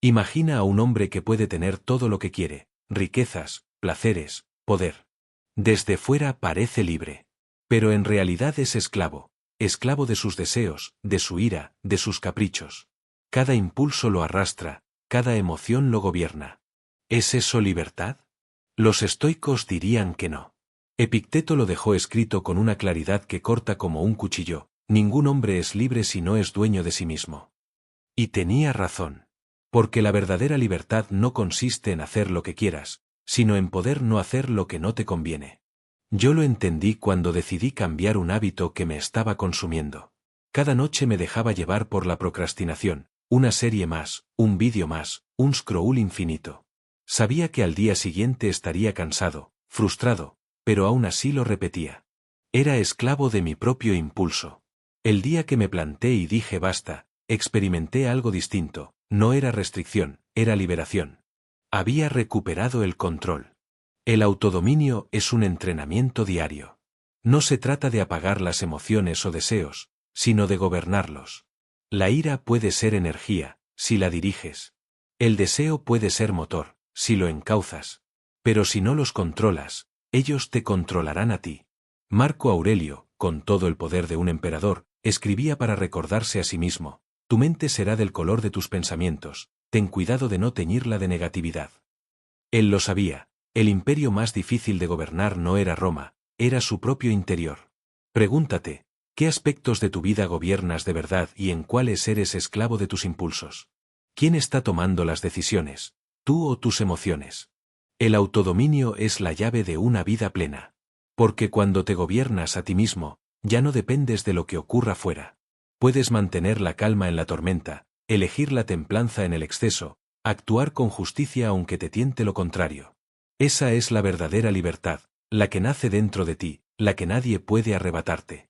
Imagina a un hombre que puede tener todo lo que quiere, riquezas, placeres, poder. Desde fuera parece libre. Pero en realidad es esclavo, esclavo de sus deseos, de su ira, de sus caprichos. Cada impulso lo arrastra, cada emoción lo gobierna. ¿Es eso libertad? Los estoicos dirían que no. Epicteto lo dejó escrito con una claridad que corta como un cuchillo: ningún hombre es libre si no es dueño de sí mismo. Y tenía razón. Porque la verdadera libertad no consiste en hacer lo que quieras, sino en poder no hacer lo que no te conviene. Yo lo entendí cuando decidí cambiar un hábito que me estaba consumiendo. Cada noche me dejaba llevar por la procrastinación, una serie más, un vídeo más, un scroll infinito. Sabía que al día siguiente estaría cansado, frustrado, pero aún así lo repetía. Era esclavo de mi propio impulso. El día que me planté y dije basta, experimenté algo distinto. No era restricción, era liberación. Había recuperado el control. El autodominio es un entrenamiento diario. No se trata de apagar las emociones o deseos, sino de gobernarlos. La ira puede ser energía, si la diriges. El deseo puede ser motor, si lo encauzas. Pero si no los controlas, ellos te controlarán a ti. Marco Aurelio, con todo el poder de un emperador, escribía para recordarse a sí mismo: tu mente será del color de tus pensamientos, ten cuidado de no teñirla de negatividad. Él lo sabía, el imperio más difícil de gobernar no era Roma, era su propio interior. Pregúntate, ¿qué aspectos de tu vida gobiernas de verdad y en cuáles eres esclavo de tus impulsos? ¿Quién está tomando las decisiones, tú o tus emociones? El autodominio es la llave de una vida plena. Porque cuando te gobiernas a ti mismo, ya no dependes de lo que ocurra fuera. Puedes mantener la calma en la tormenta, elegir la templanza en el exceso, actuar con justicia aunque te tiente lo contrario. Esa es la verdadera libertad, la que nace dentro de ti, la que nadie puede arrebatarte.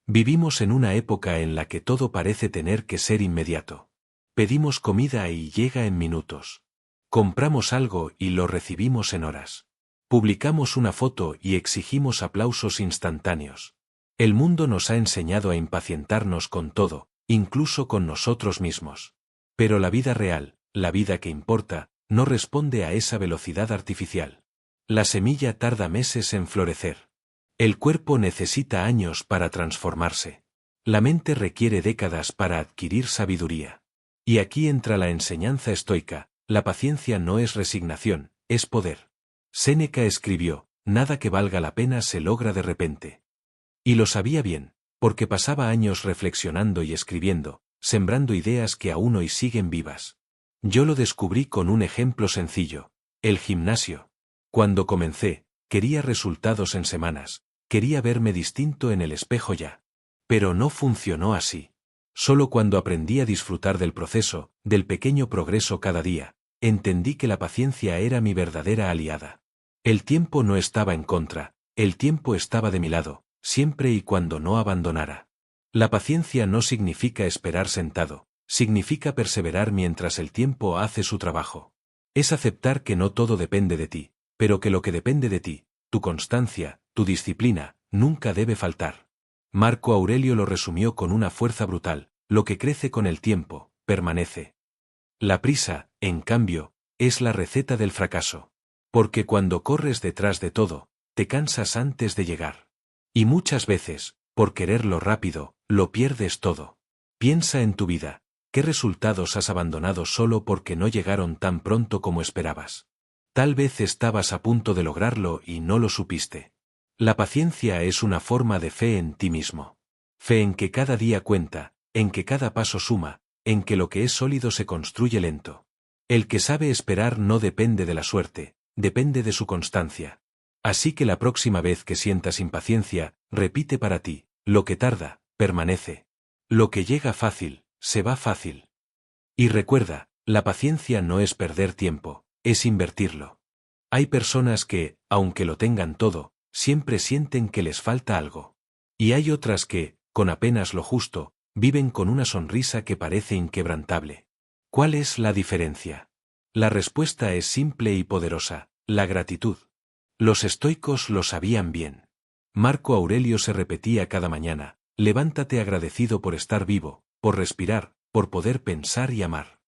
Vivimos en una época en la que todo parece tener que ser inmediato. Pedimos comida y llega en minutos. Compramos algo y lo recibimos en horas. Publicamos una foto y exigimos aplausos instantáneos. El mundo nos ha enseñado a impacientarnos con todo, incluso con nosotros mismos. Pero la vida real, la vida que importa, no responde a esa velocidad artificial. La semilla tarda meses en florecer. El cuerpo necesita años para transformarse. La mente requiere décadas para adquirir sabiduría. Y aquí entra la enseñanza estoica: la paciencia no es resignación, es poder. Séneca escribió: nada que valga la pena se logra de repente. Y lo sabía bien, porque pasaba años reflexionando y escribiendo, sembrando ideas que aún hoy siguen vivas. Yo lo descubrí con un ejemplo sencillo: el gimnasio. Cuando comencé, quería resultados en semanas, quería verme distinto en el espejo ya. Pero no funcionó así. Solo cuando aprendí a disfrutar del proceso, del pequeño progreso cada día, entendí que la paciencia era mi verdadera aliada. El tiempo no estaba en contra, el tiempo estaba de mi lado, siempre y cuando no abandonara. La paciencia no significa esperar sentado, significa perseverar mientras el tiempo hace su trabajo. Es aceptar que no todo depende de ti, pero que lo que depende de ti, tu constancia, tu disciplina, nunca debe faltar. Marco Aurelio lo resumió con una fuerza brutal: lo que crece con el tiempo, permanece. La prisa, en cambio, es la receta del fracaso. Porque cuando corres detrás de todo, te cansas antes de llegar. Y muchas veces, por quererlo rápido, lo pierdes todo. Piensa en tu vida: ¿qué resultados has abandonado solo porque no llegaron tan pronto como esperabas? Tal vez estabas a punto de lograrlo y no lo supiste. La paciencia es una forma de fe en ti mismo. Fe en que cada día cuenta, en que cada paso suma, en que lo que es sólido se construye lento. El que sabe esperar no depende de la suerte, depende de su constancia. Así que la próxima vez que sientas impaciencia, repite para ti: lo que tarda, permanece. Lo que llega fácil, se va fácil. Y recuerda, la paciencia no es perder tiempo, es invertirlo. Hay personas que, aunque lo tengan todo, siempre sienten que les falta algo. Y hay otras que, con apenas lo justo, viven con una sonrisa que parece inquebrantable. ¿Cuál es la diferencia? La respuesta es simple y poderosa: la gratitud. Los estoicos lo sabían bien. Marco Aurelio se repetía cada mañana: levántate agradecido por estar vivo, por respirar, por poder pensar y amar.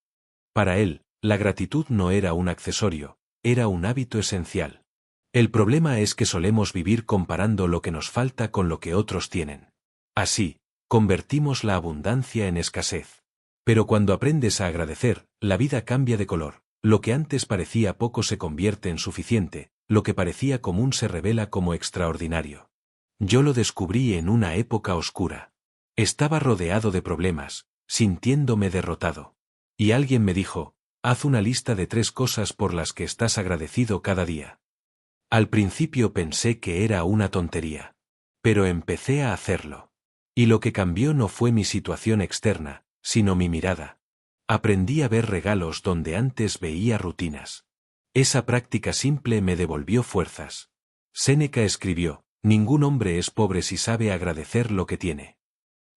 Para él, la gratitud no era un accesorio, era un hábito esencial. El problema es que solemos vivir comparando lo que nos falta con lo que otros tienen. Así, convertimos la abundancia en escasez. Pero cuando aprendes a agradecer, la vida cambia de color. Lo que antes parecía poco se convierte en suficiente, lo que parecía común se revela como extraordinario. Yo lo descubrí en una época oscura. Estaba rodeado de problemas, sintiéndome derrotado. Y alguien me dijo: haz una lista de 3 cosas por las que estás agradecido cada día. Al principio pensé que era una tontería. Pero empecé a hacerlo. Y lo que cambió no fue mi situación externa, sino mi mirada. Aprendí a ver regalos donde antes veía rutinas. Esa práctica simple me devolvió fuerzas. Séneca escribió: ningún hombre es pobre si sabe agradecer lo que tiene.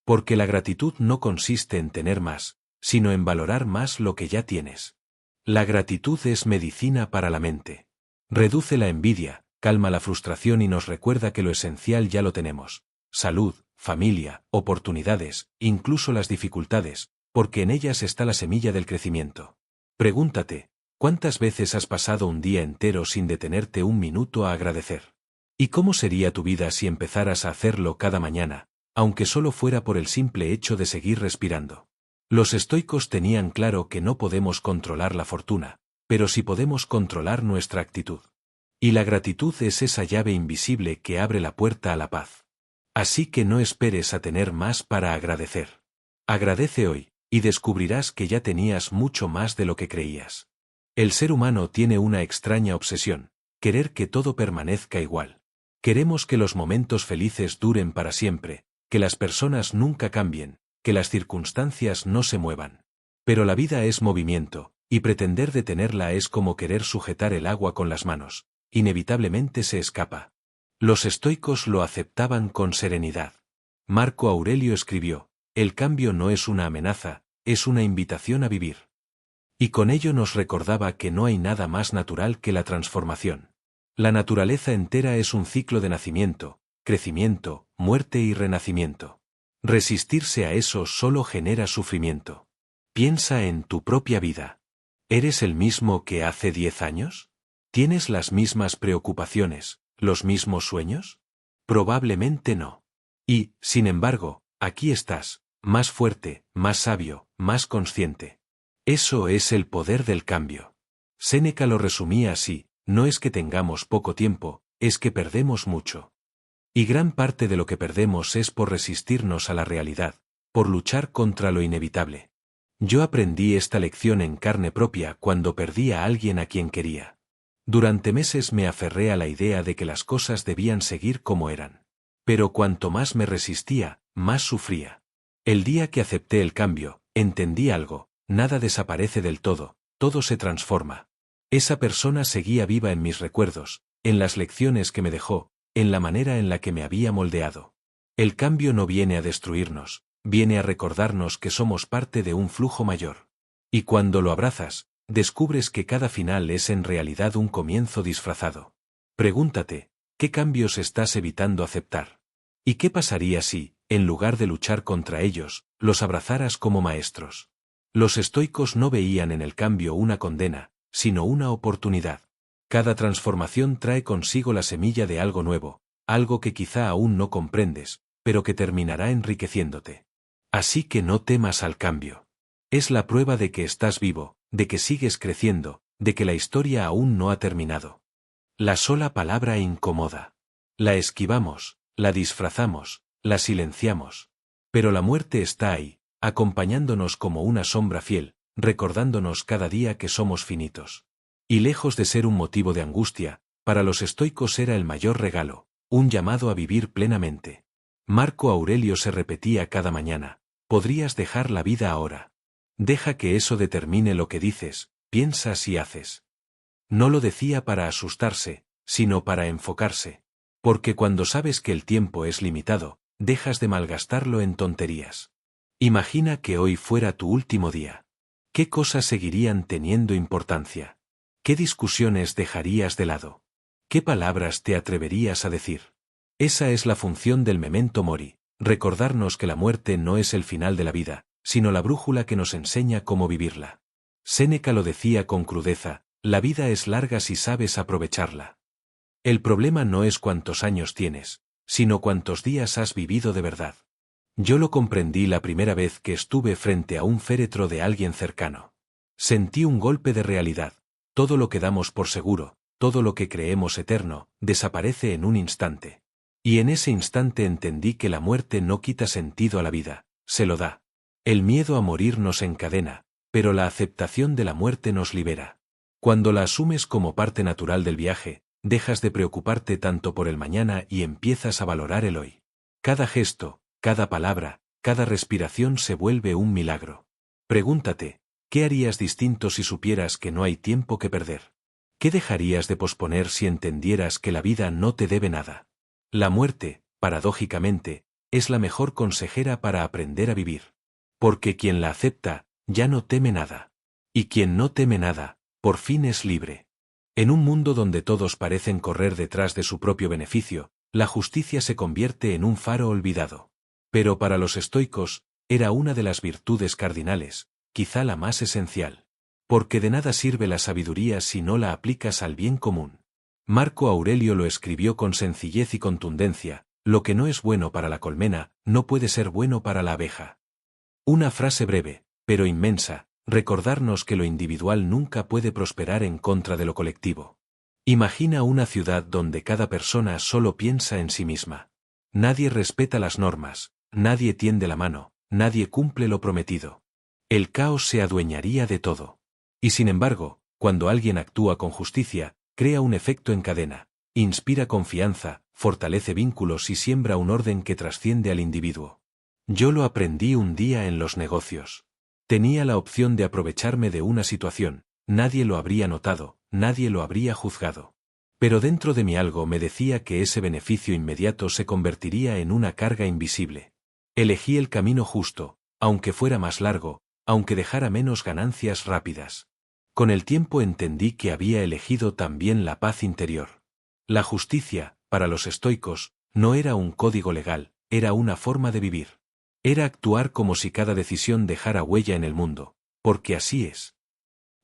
Porque la gratitud no consiste en tener más, sino en valorar más lo que ya tienes. La gratitud es medicina para la mente. Reduce la envidia, calma la frustración y nos recuerda que lo esencial ya lo tenemos: salud, familia, oportunidades, incluso las dificultades, porque en ellas está la semilla del crecimiento. Pregúntate: ¿cuántas veces has pasado un día entero sin detenerte un minuto a agradecer? ¿Y cómo sería tu vida si empezaras a hacerlo cada mañana, aunque solo fuera por el simple hecho de seguir respirando? Los estoicos tenían claro que no podemos controlar la fortuna, pero sí podemos controlar nuestra actitud. Y la gratitud es esa llave invisible que abre la puerta a la paz. Así que no esperes a tener más para agradecer. Agradece hoy, y descubrirás que ya tenías mucho más de lo que creías. El ser humano tiene una extraña obsesión: querer que todo permanezca igual. Queremos que los momentos felices duren para siempre, que las personas nunca cambien, que las circunstancias no se muevan. Pero la vida es movimiento, y pretender detenerla es como querer sujetar el agua con las manos: inevitablemente se escapa. Los estoicos lo aceptaban con serenidad. Marco Aurelio escribió: el cambio no es una amenaza, es una invitación a vivir. Y con ello nos recordaba que no hay nada más natural que la transformación. La naturaleza entera es un ciclo de nacimiento, crecimiento, muerte y renacimiento. Resistirse a eso solo genera sufrimiento. Piensa en tu propia vida. ¿Eres el mismo que hace 10 años? ¿Tienes las mismas preocupaciones, los mismos sueños? Probablemente no. Y, sin embargo, aquí estás, más fuerte, más sabio, más consciente. Eso es el poder del cambio. Séneca lo resumía así: no es que tengamos poco tiempo, es que perdemos mucho. Y gran parte de lo que perdemos es por resistirnos a la realidad, por luchar contra lo inevitable. Yo aprendí esta lección en carne propia cuando perdí a alguien a quien quería. Durante meses me aferré a la idea de que las cosas debían seguir como eran. Pero cuanto más me resistía, más sufría. El día que acepté el cambio, entendí algo: nada desaparece del todo, todo se transforma. Esa persona seguía viva en mis recuerdos, en las lecciones que me dejó, en la manera en la que me había moldeado. El cambio no viene a destruirnos, viene a recordarnos que somos parte de un flujo mayor. Y cuando lo abrazas, descubres que cada final es en realidad un comienzo disfrazado. Pregúntate: ¿qué cambios estás evitando aceptar? ¿Y qué pasaría si, en lugar de luchar contra ellos, los abrazaras como maestros? Los estoicos no veían en el cambio una condena, sino una oportunidad. Cada transformación trae consigo la semilla de algo nuevo, algo que quizá aún no comprendes, pero que terminará enriqueciéndote. Así que no temas al cambio. Es la prueba de que estás vivo, de que sigues creciendo, de que la historia aún no ha terminado. La sola palabra incomoda. La esquivamos, la disfrazamos, la silenciamos. Pero la muerte está ahí, acompañándonos como una sombra fiel, recordándonos cada día que somos finitos. Y lejos de ser un motivo de angustia, para los estoicos era el mayor regalo, un llamado a vivir plenamente. Marco Aurelio se repetía cada mañana: podrías dejar la vida ahora. Deja que eso determine lo que dices, piensas y haces. No lo decía para asustarse, sino para enfocarse. Porque cuando sabes que el tiempo es limitado, dejas de malgastarlo en tonterías. Imagina que hoy fuera tu último día. ¿Qué cosas seguirían teniendo importancia? ¿Qué discusiones dejarías de lado? ¿Qué palabras te atreverías a decir? Esa es la función del memento mori, recordarnos que la muerte no es el final de la vida, sino la brújula que nos enseña cómo vivirla. Séneca lo decía con crudeza, la vida es larga si sabes aprovecharla. El problema no es cuántos años tienes, sino cuántos días has vivido de verdad. Yo lo comprendí la primera vez que estuve frente a un féretro de alguien cercano. Sentí un golpe de realidad. Todo lo que damos por seguro, todo lo que creemos eterno, desaparece en un instante. Y en ese instante entendí que la muerte no quita sentido a la vida, se lo da. El miedo a morir nos encadena, pero la aceptación de la muerte nos libera. Cuando la asumes como parte natural del viaje, dejas de preocuparte tanto por el mañana y empiezas a valorar el hoy. Cada gesto, cada palabra, cada respiración se vuelve un milagro. Pregúntate, ¿qué harías distinto si supieras que no hay tiempo que perder? ¿Qué dejarías de posponer si entendieras que la vida no te debe nada? La muerte, paradójicamente, es la mejor consejera para aprender a vivir. Porque quien la acepta, ya no teme nada. Y quien no teme nada, por fin es libre. En un mundo donde todos parecen correr detrás de su propio beneficio, la justicia se convierte en un faro olvidado. Pero para los estoicos, era una de las virtudes cardinales, quizá la más esencial. Porque de nada sirve la sabiduría si no la aplicas al bien común. Marco Aurelio lo escribió con sencillez y contundencia, lo que no es bueno para la colmena, no puede ser bueno para la abeja. Una frase breve, pero inmensa, recordarnos que lo individual nunca puede prosperar en contra de lo colectivo. Imagina una ciudad donde cada persona solo piensa en sí misma. Nadie respeta las normas, nadie tiende la mano, nadie cumple lo prometido. El caos se adueñaría de todo. Y sin embargo, cuando alguien actúa con justicia, crea un efecto en cadena, inspira confianza, fortalece vínculos y siembra un orden que trasciende al individuo. Yo lo aprendí un día en los negocios. Tenía la opción de aprovecharme de una situación, nadie lo habría notado, nadie lo habría juzgado. Pero dentro de mí algo me decía que ese beneficio inmediato se convertiría en una carga invisible. Elegí el camino justo, aunque fuera más largo, aunque dejara menos ganancias rápidas. Con el tiempo entendí que había elegido también la paz interior. La justicia, para los estoicos, no era un código legal, era una forma de vivir. Era actuar como si cada decisión dejara huella en el mundo, porque así es.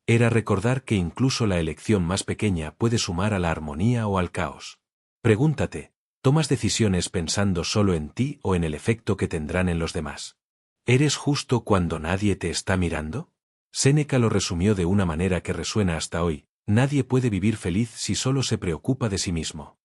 Era recordar que incluso la elección más pequeña puede sumar a la armonía o al caos. Pregúntate, ¿tomas decisiones pensando solo en ti o en el efecto que tendrán en los demás? ¿Eres justo cuando nadie te está mirando? Séneca lo resumió de una manera que resuena hasta hoy: nadie puede vivir feliz si solo se preocupa de sí mismo.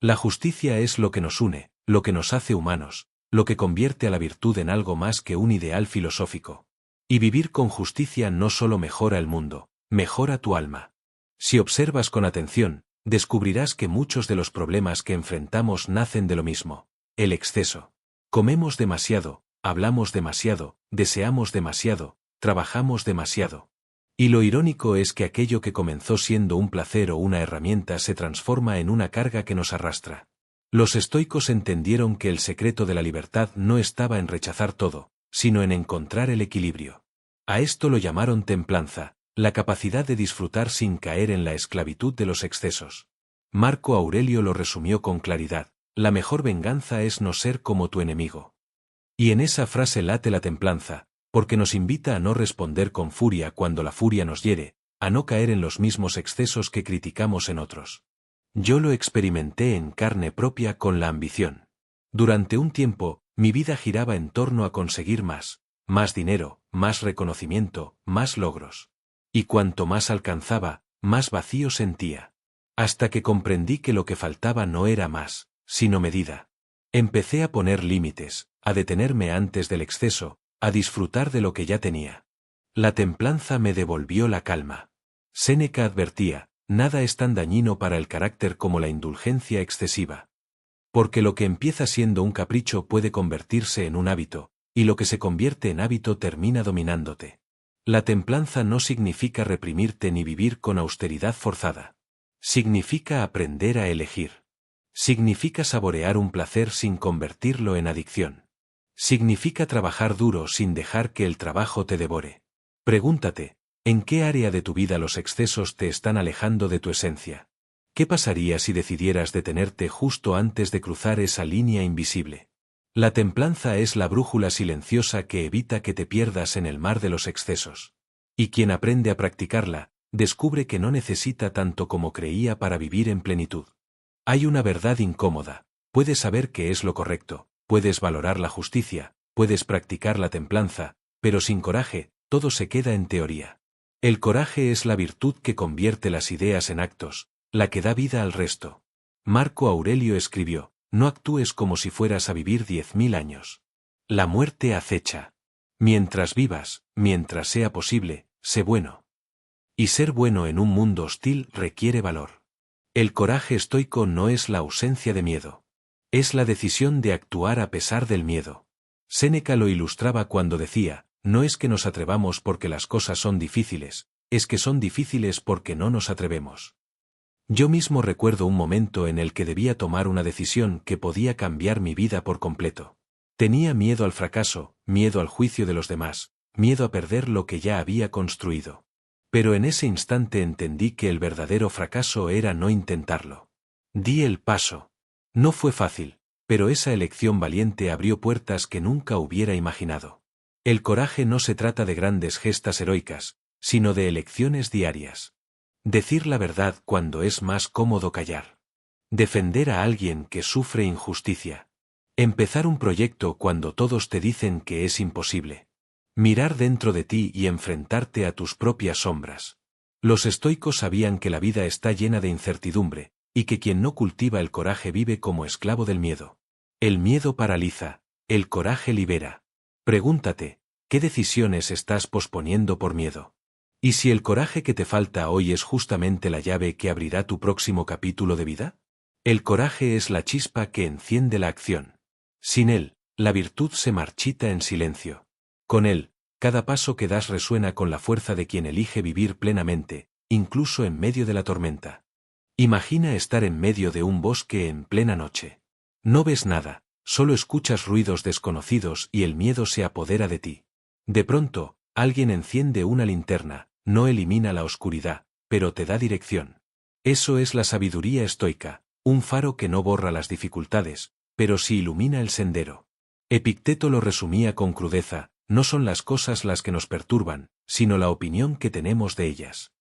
La justicia es lo que nos une, lo que nos hace humanos, lo que convierte a la virtud en algo más que un ideal filosófico. Y vivir con justicia no solo mejora el mundo, mejora tu alma. Si observas con atención, descubrirás que muchos de los problemas que enfrentamos nacen de lo mismo: el exceso. Comemos demasiado, hablamos demasiado, deseamos demasiado, trabajamos demasiado. Y lo irónico es que aquello que comenzó siendo un placer o una herramienta se transforma en una carga que nos arrastra. Los estoicos entendieron que el secreto de la libertad no estaba en rechazar todo, sino en encontrar el equilibrio. A esto lo llamaron templanza, la capacidad de disfrutar sin caer en la esclavitud de los excesos. Marco Aurelio lo resumió con claridad: la mejor venganza es no ser como tu enemigo. Y en esa frase late la templanza, porque nos invita a no responder con furia cuando la furia nos hiere, a no caer en los mismos excesos que criticamos en otros. Yo lo experimenté en carne propia con la ambición. Durante un tiempo, mi vida giraba en torno a conseguir más dinero, más reconocimiento, más logros. Y cuanto más alcanzaba, más vacío sentía. Hasta que comprendí que lo que faltaba no era más, sino medida. Empecé a poner límites, a detenerme antes del exceso, a disfrutar de lo que ya tenía. La templanza me devolvió la calma. Séneca advertía: nada es tan dañino para el carácter como la indulgencia excesiva. Porque lo que empieza siendo un capricho puede convertirse en un hábito, y lo que se convierte en hábito termina dominándote. La templanza no significa reprimirte ni vivir con austeridad forzada. Significa aprender a elegir. Significa saborear un placer sin convertirlo en adicción. Significa trabajar duro sin dejar que el trabajo te devore. Pregúntate, ¿en qué área de tu vida los excesos te están alejando de tu esencia? ¿Qué pasaría si decidieras detenerte justo antes de cruzar esa línea invisible? La templanza es la brújula silenciosa que evita que te pierdas en el mar de los excesos. Y quien aprende a practicarla, descubre que no necesita tanto como creía para vivir en plenitud. Hay una verdad incómoda: puedes saber qué es lo correcto, puedes valorar la justicia, puedes practicar la templanza, pero sin coraje, todo se queda en teoría. El coraje es la virtud que convierte las ideas en actos, la que da vida al resto. Marco Aurelio escribió: no actúes como si fueras a vivir 10.000 años. La muerte acecha. Mientras vivas, mientras sea posible, sé bueno. Y ser bueno en un mundo hostil requiere valor. El coraje estoico no es la ausencia de miedo. Es la decisión de actuar a pesar del miedo. Séneca lo ilustraba cuando decía: no es que nos atrevamos porque las cosas son difíciles, es que son difíciles porque no nos atrevemos. Yo mismo recuerdo un momento en el que debía tomar una decisión que podía cambiar mi vida por completo. Tenía miedo al fracaso, miedo al juicio de los demás, miedo a perder lo que ya había construido. Pero en ese instante entendí que el verdadero fracaso era no intentarlo. Di el paso. No fue fácil, pero esa elección valiente abrió puertas que nunca hubiera imaginado. El coraje no se trata de grandes gestas heroicas, sino de elecciones diarias. Decir la verdad cuando es más cómodo callar. Defender a alguien que sufre injusticia. Empezar un proyecto cuando todos te dicen que es imposible. Mirar dentro de ti y enfrentarte a tus propias sombras. Los estoicos sabían que la vida está llena de incertidumbre, y que quien no cultiva el coraje vive como esclavo del miedo. El miedo paraliza, el coraje libera. Pregúntate, ¿qué decisiones estás posponiendo por miedo? ¿Y si el coraje que te falta hoy es justamente la llave que abrirá tu próximo capítulo de vida? El coraje es la chispa que enciende la acción. Sin él, la virtud se marchita en silencio. Con él, cada paso que das resuena con la fuerza de quien elige vivir plenamente, incluso en medio de la tormenta. Imagina estar en medio de un bosque en plena noche. No ves nada, solo escuchas ruidos desconocidos y el miedo se apodera de ti. De pronto, alguien enciende una linterna. No elimina la oscuridad, pero te da dirección. Eso es la sabiduría estoica, un faro que no borra las dificultades, pero sí ilumina el sendero. Epicteto lo resumía con crudeza: no son las cosas las que nos perturban, sino la opinión que tenemos de ellas.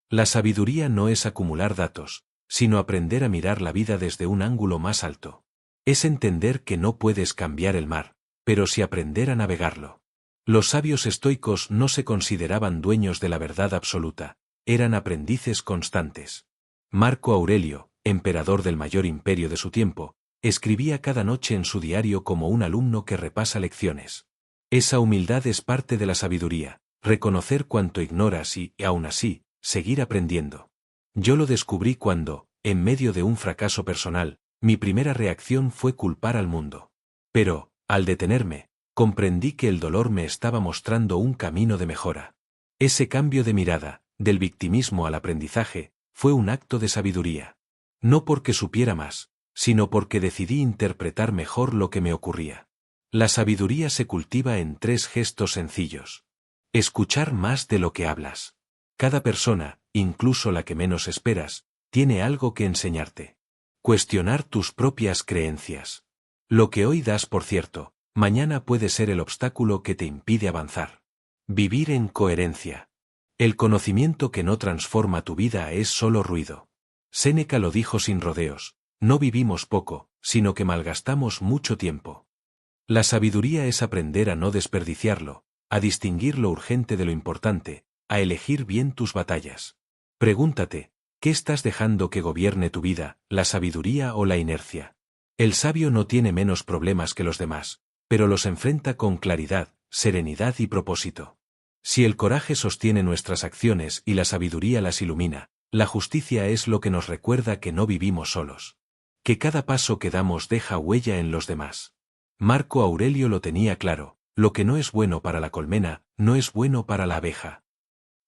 La sabiduría no es acumular datos, sino aprender a mirar la vida desde un ángulo más alto. Es entender que no puedes cambiar el mar, pero sí aprender a navegarlo. Los sabios estoicos no se consideraban dueños de la verdad absoluta, eran aprendices constantes. Marco Aurelio, emperador del mayor imperio de su tiempo, escribía cada noche en su diario como un alumno que repasa lecciones. Esa humildad es parte de la sabiduría, reconocer cuanto ignoras y, aún así, seguir aprendiendo. Yo lo descubrí cuando, en medio de un fracaso personal, mi primera reacción fue culpar al mundo. Pero, al detenerme, comprendí que el dolor me estaba mostrando un camino de mejora. Ese cambio de mirada, del victimismo al aprendizaje, fue un acto de sabiduría. No porque supiera más, sino porque decidí interpretar mejor lo que me ocurría. La sabiduría se cultiva en 3 gestos sencillos. Escuchar más de lo que hablas. Cada persona, incluso la que menos esperas, tiene algo que enseñarte. Cuestionar tus propias creencias. Lo que hoy das por cierto, mañana puede ser el obstáculo que te impide avanzar. Vivir en coherencia. El conocimiento que no transforma tu vida es solo ruido. Séneca lo dijo sin rodeos: no vivimos poco, sino que malgastamos mucho tiempo. La sabiduría es aprender a no desperdiciarlo, a distinguir lo urgente de lo importante, a elegir bien tus batallas. Pregúntate, ¿qué estás dejando que gobierne tu vida, la sabiduría o la inercia? El sabio no tiene menos problemas que los demás, pero los enfrenta con claridad, serenidad y propósito. Si el coraje sostiene nuestras acciones y la sabiduría las ilumina, la justicia es lo que nos recuerda que no vivimos solos. Que cada paso que damos deja huella en los demás. Marco Aurelio lo tenía claro: lo que no es bueno para la colmena, no es bueno para la abeja.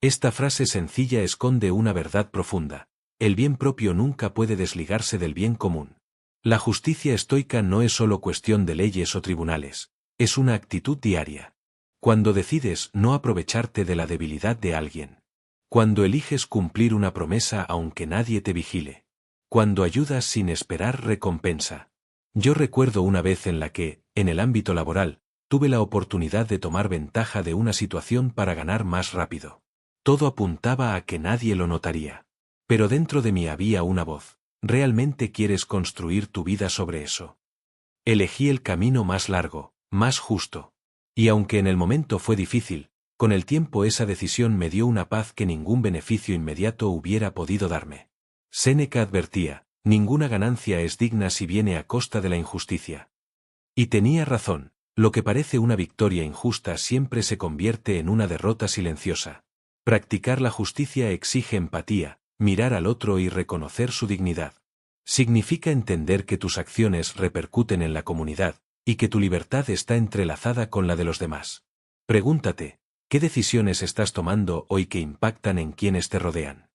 Esta frase sencilla esconde una verdad profunda: el bien propio nunca puede desligarse del bien común. La justicia estoica no es solo cuestión de leyes o tribunales, es una actitud diaria. Cuando decides no aprovecharte de la debilidad de alguien. Cuando eliges cumplir una promesa aunque nadie te vigile. Cuando ayudas sin esperar recompensa. Yo recuerdo una vez en la que, en el ámbito laboral, tuve la oportunidad de tomar ventaja de una situación para ganar más rápido. Todo apuntaba a que nadie lo notaría. Pero dentro de mí había una voz. ¿Realmente quieres construir tu vida sobre eso? Elegí el camino más largo, más justo. Y aunque en el momento fue difícil, con el tiempo esa decisión me dio una paz que ningún beneficio inmediato hubiera podido darme. Séneca advertía, ninguna ganancia es digna si viene a costa de la injusticia. Y tenía razón, lo que parece una victoria injusta siempre se convierte en una derrota silenciosa. Practicar la justicia exige empatía, mirar al otro y reconocer su dignidad. Significa entender que tus acciones repercuten en la comunidad, y que tu libertad está entrelazada con la de los demás. Pregúntate, ¿qué decisiones estás tomando hoy que impactan en quienes te rodean?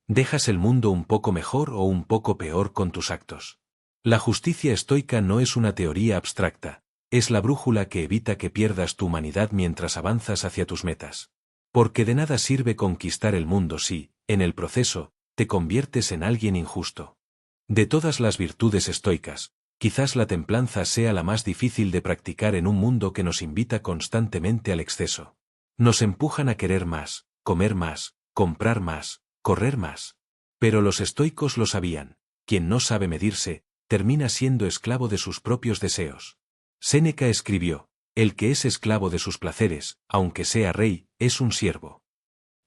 ¿Dejas el mundo un poco mejor o un poco peor con tus actos? La justicia estoica no es una teoría abstracta, es la brújula que evita que pierdas tu humanidad mientras avanzas hacia tus metas. Porque de nada sirve conquistar el mundo si, en el proceso, te conviertes en alguien injusto. De todas las virtudes estoicas, quizás la templanza sea la más difícil de practicar en un mundo que nos invita constantemente al exceso. Nos empujan a querer más, comer más, comprar más, correr más. Pero los estoicos lo sabían, quien no sabe medirse, termina siendo esclavo de sus propios deseos. Séneca escribió, el que es esclavo de sus placeres, aunque sea rey, es un siervo.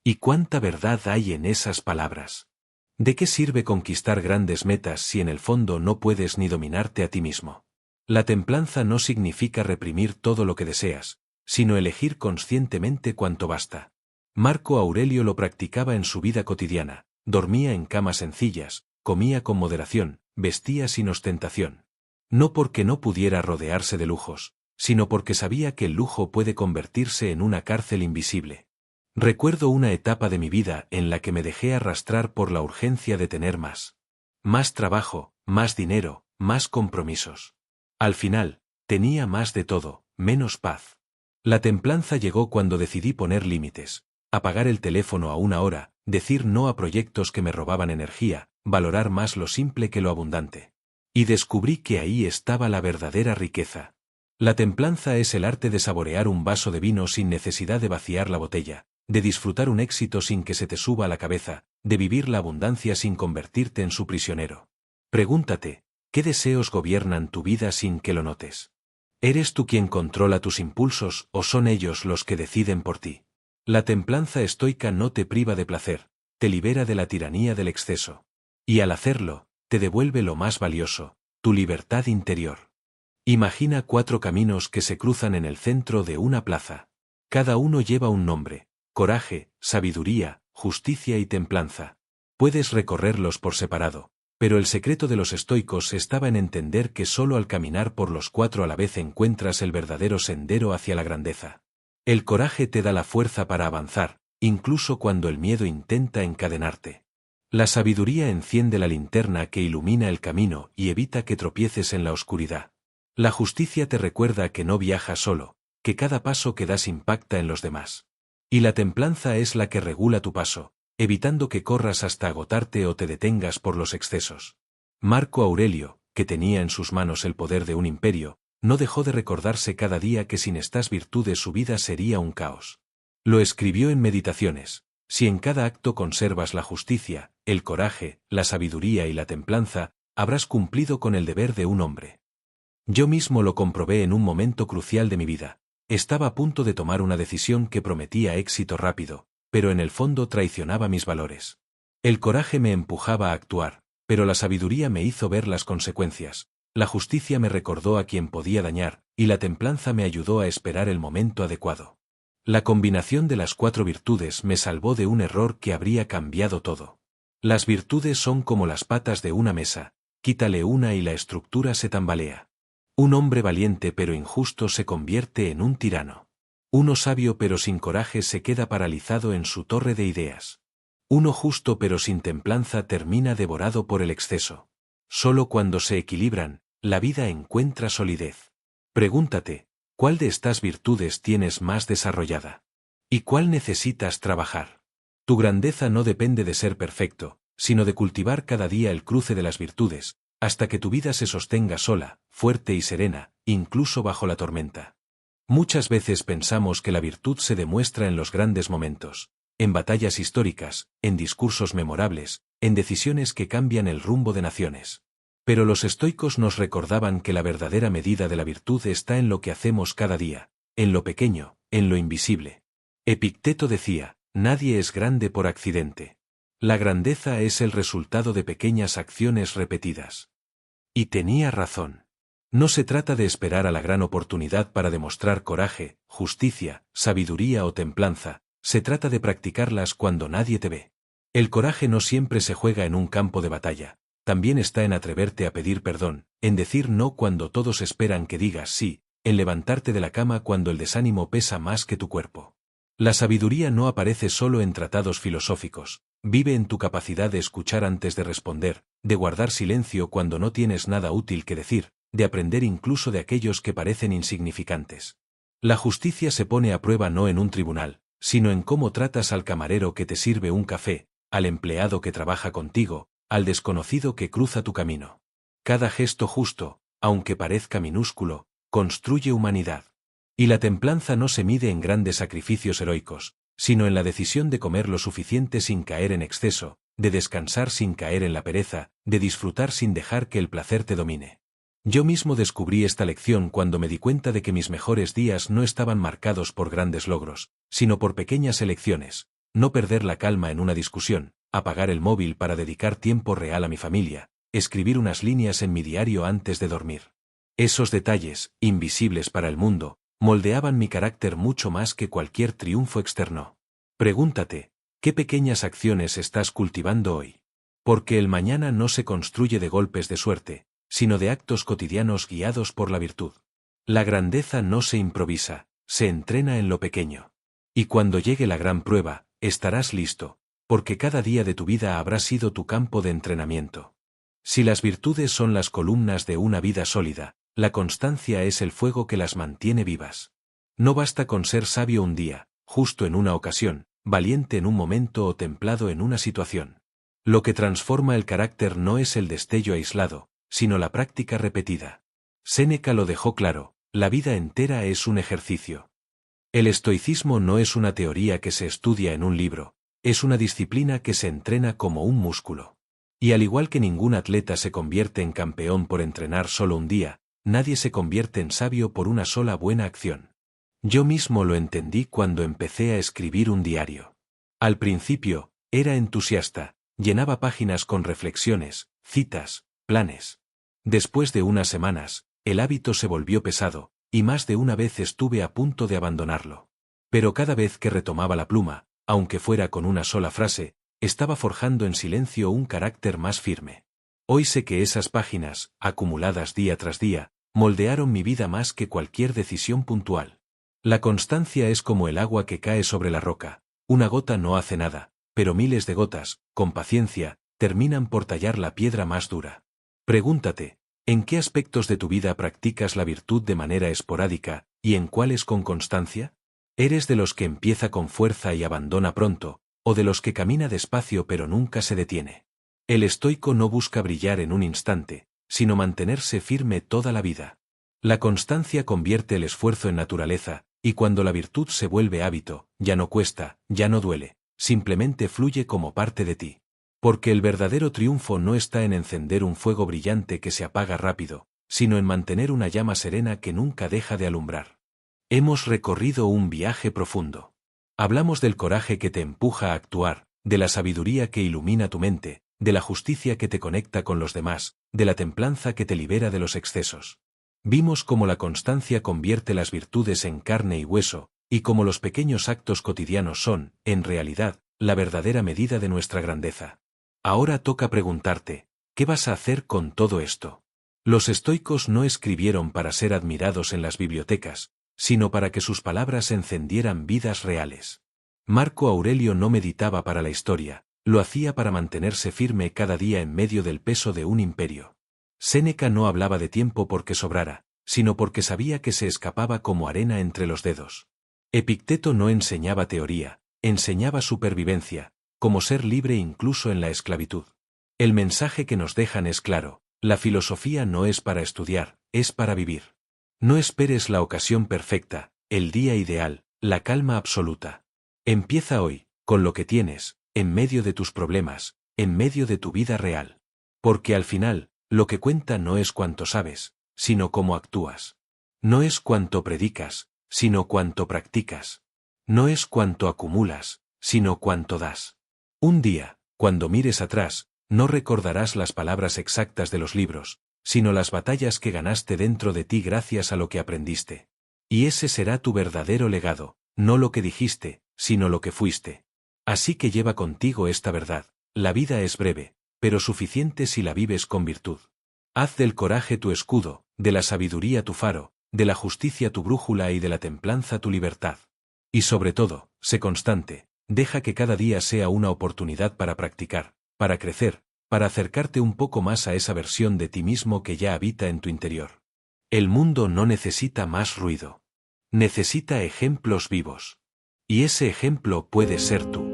¿Y cuánta verdad hay en esas palabras? ¿De qué sirve conquistar grandes metas si en el fondo no puedes ni dominarte a ti mismo? La templanza no significa reprimir todo lo que deseas, sino elegir conscientemente cuánto basta. Marco Aurelio lo practicaba en su vida cotidiana, dormía en camas sencillas, comía con moderación, vestía sin ostentación. No porque no pudiera rodearse de lujos, sino porque sabía que el lujo puede convertirse en una cárcel invisible. Recuerdo una etapa de mi vida en la que me dejé arrastrar por la urgencia de tener más. Más trabajo, más dinero, más compromisos. Al final, tenía más de todo, menos paz. La templanza llegó cuando decidí poner límites, apagar el teléfono a una hora, decir no a proyectos que me robaban energía, valorar más lo simple que lo abundante. Y descubrí que ahí estaba la verdadera riqueza. La templanza es el arte de saborear un vaso de vino sin necesidad de vaciar la botella, de disfrutar un éxito sin que se te suba a la cabeza, de vivir la abundancia sin convertirte en su prisionero. Pregúntate, ¿qué deseos gobiernan tu vida sin que lo notes? ¿Eres tú quien controla tus impulsos o son ellos los que deciden por ti? La templanza estoica no te priva de placer, te libera de la tiranía del exceso. Y al hacerlo, te devuelve lo más valioso, tu libertad interior. Imagina 4 caminos que se cruzan en el centro de una plaza. Cada uno lleva un nombre: coraje, sabiduría, justicia y templanza. Puedes recorrerlos por separado, pero el secreto de los estoicos estaba en entender que solo al caminar por los 4 a la vez encuentras el verdadero sendero hacia la grandeza. El coraje te da la fuerza para avanzar, incluso cuando el miedo intenta encadenarte. La sabiduría enciende la linterna que ilumina el camino y evita que tropieces en la oscuridad. La justicia te recuerda que no viajas solo, que cada paso que das impacta en los demás. Y la templanza es la que regula tu paso, evitando que corras hasta agotarte o te detengas por los excesos. Marco Aurelio, que tenía en sus manos el poder de un imperio, no dejó de recordarse cada día que sin estas virtudes su vida sería un caos. Lo escribió en Meditaciones: si en cada acto conservas la justicia, el coraje, la sabiduría y la templanza, habrás cumplido con el deber de un hombre. Yo mismo lo comprobé en un momento crucial de mi vida. Estaba a punto de tomar una decisión que prometía éxito rápido, pero en el fondo traicionaba mis valores. El coraje me empujaba a actuar, pero la sabiduría me hizo ver las consecuencias. La justicia me recordó a quien podía dañar, y la templanza me ayudó a esperar el momento adecuado. La combinación de las 4 virtudes me salvó de un error que habría cambiado todo. Las virtudes son como las patas de una mesa, quítale una y la estructura se tambalea. Un hombre valiente pero injusto se convierte en un tirano. Uno sabio pero sin coraje se queda paralizado en su torre de ideas. Uno justo pero sin templanza termina devorado por el exceso. Solo cuando se equilibran, la vida encuentra solidez. Pregúntate, ¿cuál de estas virtudes tienes más desarrollada? ¿Y cuál necesitas trabajar? Tu grandeza no depende de ser perfecto, sino de cultivar cada día el cruce de las virtudes, hasta que tu vida se sostenga sola, fuerte y serena, incluso bajo la tormenta. Muchas veces pensamos que la virtud se demuestra en los grandes momentos, en batallas históricas, en discursos memorables, en decisiones que cambian el rumbo de naciones. Pero los estoicos nos recordaban que la verdadera medida de la virtud está en lo que hacemos cada día, en lo pequeño, en lo invisible. Epicteto decía, nadie es grande por accidente. La grandeza es el resultado de pequeñas acciones repetidas. Y tenía razón. No se trata de esperar a la gran oportunidad para demostrar coraje, justicia, sabiduría o templanza, se trata de practicarlas cuando nadie te ve. El coraje no siempre se juega en un campo de batalla, también está en atreverte a pedir perdón, en decir no cuando todos esperan que digas sí, en levantarte de la cama cuando el desánimo pesa más que tu cuerpo. La sabiduría no aparece solo en tratados filosóficos, vive en tu capacidad de escuchar antes de responder, de guardar silencio cuando no tienes nada útil que decir, de aprender incluso de aquellos que parecen insignificantes. La justicia se pone a prueba no en un tribunal, sino en cómo tratas al camarero que te sirve un café, al empleado que trabaja contigo, al desconocido que cruza tu camino. Cada gesto justo, aunque parezca minúsculo, construye humanidad. Y la templanza no se mide en grandes sacrificios heroicos, sino en la decisión de comer lo suficiente sin caer en exceso, de descansar sin caer en la pereza, de disfrutar sin dejar que el placer te domine. Yo mismo descubrí esta lección cuando me di cuenta de que mis mejores días no estaban marcados por grandes logros, sino por pequeñas elecciones, no perder la calma en una discusión, apagar el móvil para dedicar tiempo real a mi familia, escribir unas líneas en mi diario antes de dormir. Esos detalles, invisibles para el mundo, moldeaban mi carácter mucho más que cualquier triunfo externo. Pregúntate, ¿qué pequeñas acciones estás cultivando hoy? Porque el mañana no se construye de golpes de suerte, sino de actos cotidianos guiados por la virtud. La grandeza no se improvisa, se entrena en lo pequeño. Y cuando llegue la gran prueba, estarás listo, porque cada día de tu vida habrá sido tu campo de entrenamiento. Si las virtudes son las columnas de una vida sólida, la constancia es el fuego que las mantiene vivas. No basta con ser sabio un día, justo en una ocasión, valiente en un momento o templado en una situación. Lo que transforma el carácter no es el destello aislado, sino la práctica repetida. Séneca lo dejó claro, la vida entera es un ejercicio. El estoicismo no es una teoría que se estudia en un libro, es una disciplina que se entrena como un músculo. Y al igual que ningún atleta se convierte en campeón por entrenar solo un día, nadie se convierte en sabio por una sola buena acción. Yo mismo lo entendí cuando empecé a escribir un diario. Al principio, era entusiasta, llenaba páginas con reflexiones, citas, planes. Después de unas semanas, el hábito se volvió pesado, y más de una vez estuve a punto de abandonarlo. Pero cada vez que retomaba la pluma, aunque fuera con una sola frase, estaba forjando en silencio un carácter más firme. Hoy sé que esas páginas, acumuladas día tras día, moldearon mi vida más que cualquier decisión puntual. La constancia es como el agua que cae sobre la roca, una gota no hace nada, pero miles de gotas, con paciencia, terminan por tallar la piedra más dura. Pregúntate, ¿en qué aspectos de tu vida practicas la virtud de manera esporádica, y en cuáles con constancia? ¿Eres de los que empieza con fuerza y abandona pronto, o de los que camina despacio pero nunca se detiene? El estoico no busca brillar en un instante, sino mantenerse firme toda la vida. La constancia convierte el esfuerzo en naturaleza, y cuando la virtud se vuelve hábito, ya no cuesta, ya no duele, simplemente fluye como parte de ti. Porque el verdadero triunfo no está en encender un fuego brillante que se apaga rápido, sino en mantener una llama serena que nunca deja de alumbrar. Hemos recorrido un viaje profundo. Hablamos del coraje que te empuja a actuar, de la sabiduría que ilumina tu mente, de la justicia que te conecta con los demás, de la templanza que te libera de los excesos. Vimos cómo la constancia convierte las virtudes en carne y hueso, y cómo los pequeños actos cotidianos son, en realidad, la verdadera medida de nuestra grandeza. Ahora toca preguntarte, ¿qué vas a hacer con todo esto? Los estoicos no escribieron para ser admirados en las bibliotecas, sino para que sus palabras encendieran vidas reales. Marco Aurelio no meditaba para la historia, lo hacía para mantenerse firme cada día en medio del peso de un imperio. Séneca no hablaba de tiempo porque sobrara, sino porque sabía que se escapaba como arena entre los dedos. Epicteto no enseñaba teoría, enseñaba supervivencia, como ser libre incluso en la esclavitud. El mensaje que nos dejan es claro: la filosofía no es para estudiar, es para vivir. No esperes la ocasión perfecta, el día ideal, la calma absoluta. Empieza hoy, con lo que tienes, en medio de tus problemas, en medio de tu vida real. Porque al final, lo que cuenta no es cuánto sabes, sino cómo actúas. No es cuánto predicas, sino cuánto practicas. No es cuánto acumulas, sino cuánto das. Un día, cuando mires atrás, no recordarás las palabras exactas de los libros, sino las batallas que ganaste dentro de ti gracias a lo que aprendiste. Y ese será tu verdadero legado, no lo que dijiste, sino lo que fuiste. Así que lleva contigo esta verdad: la vida es breve, pero suficiente si la vives con virtud. Haz del coraje tu escudo, de la sabiduría tu faro, de la justicia tu brújula y de la templanza tu libertad. Y sobre todo, sé constante, deja que cada día sea una oportunidad para practicar, para crecer, para acercarte un poco más a esa versión de ti mismo que ya habita en tu interior. El mundo no necesita más ruido. Necesita ejemplos vivos. Y ese ejemplo puede ser tú.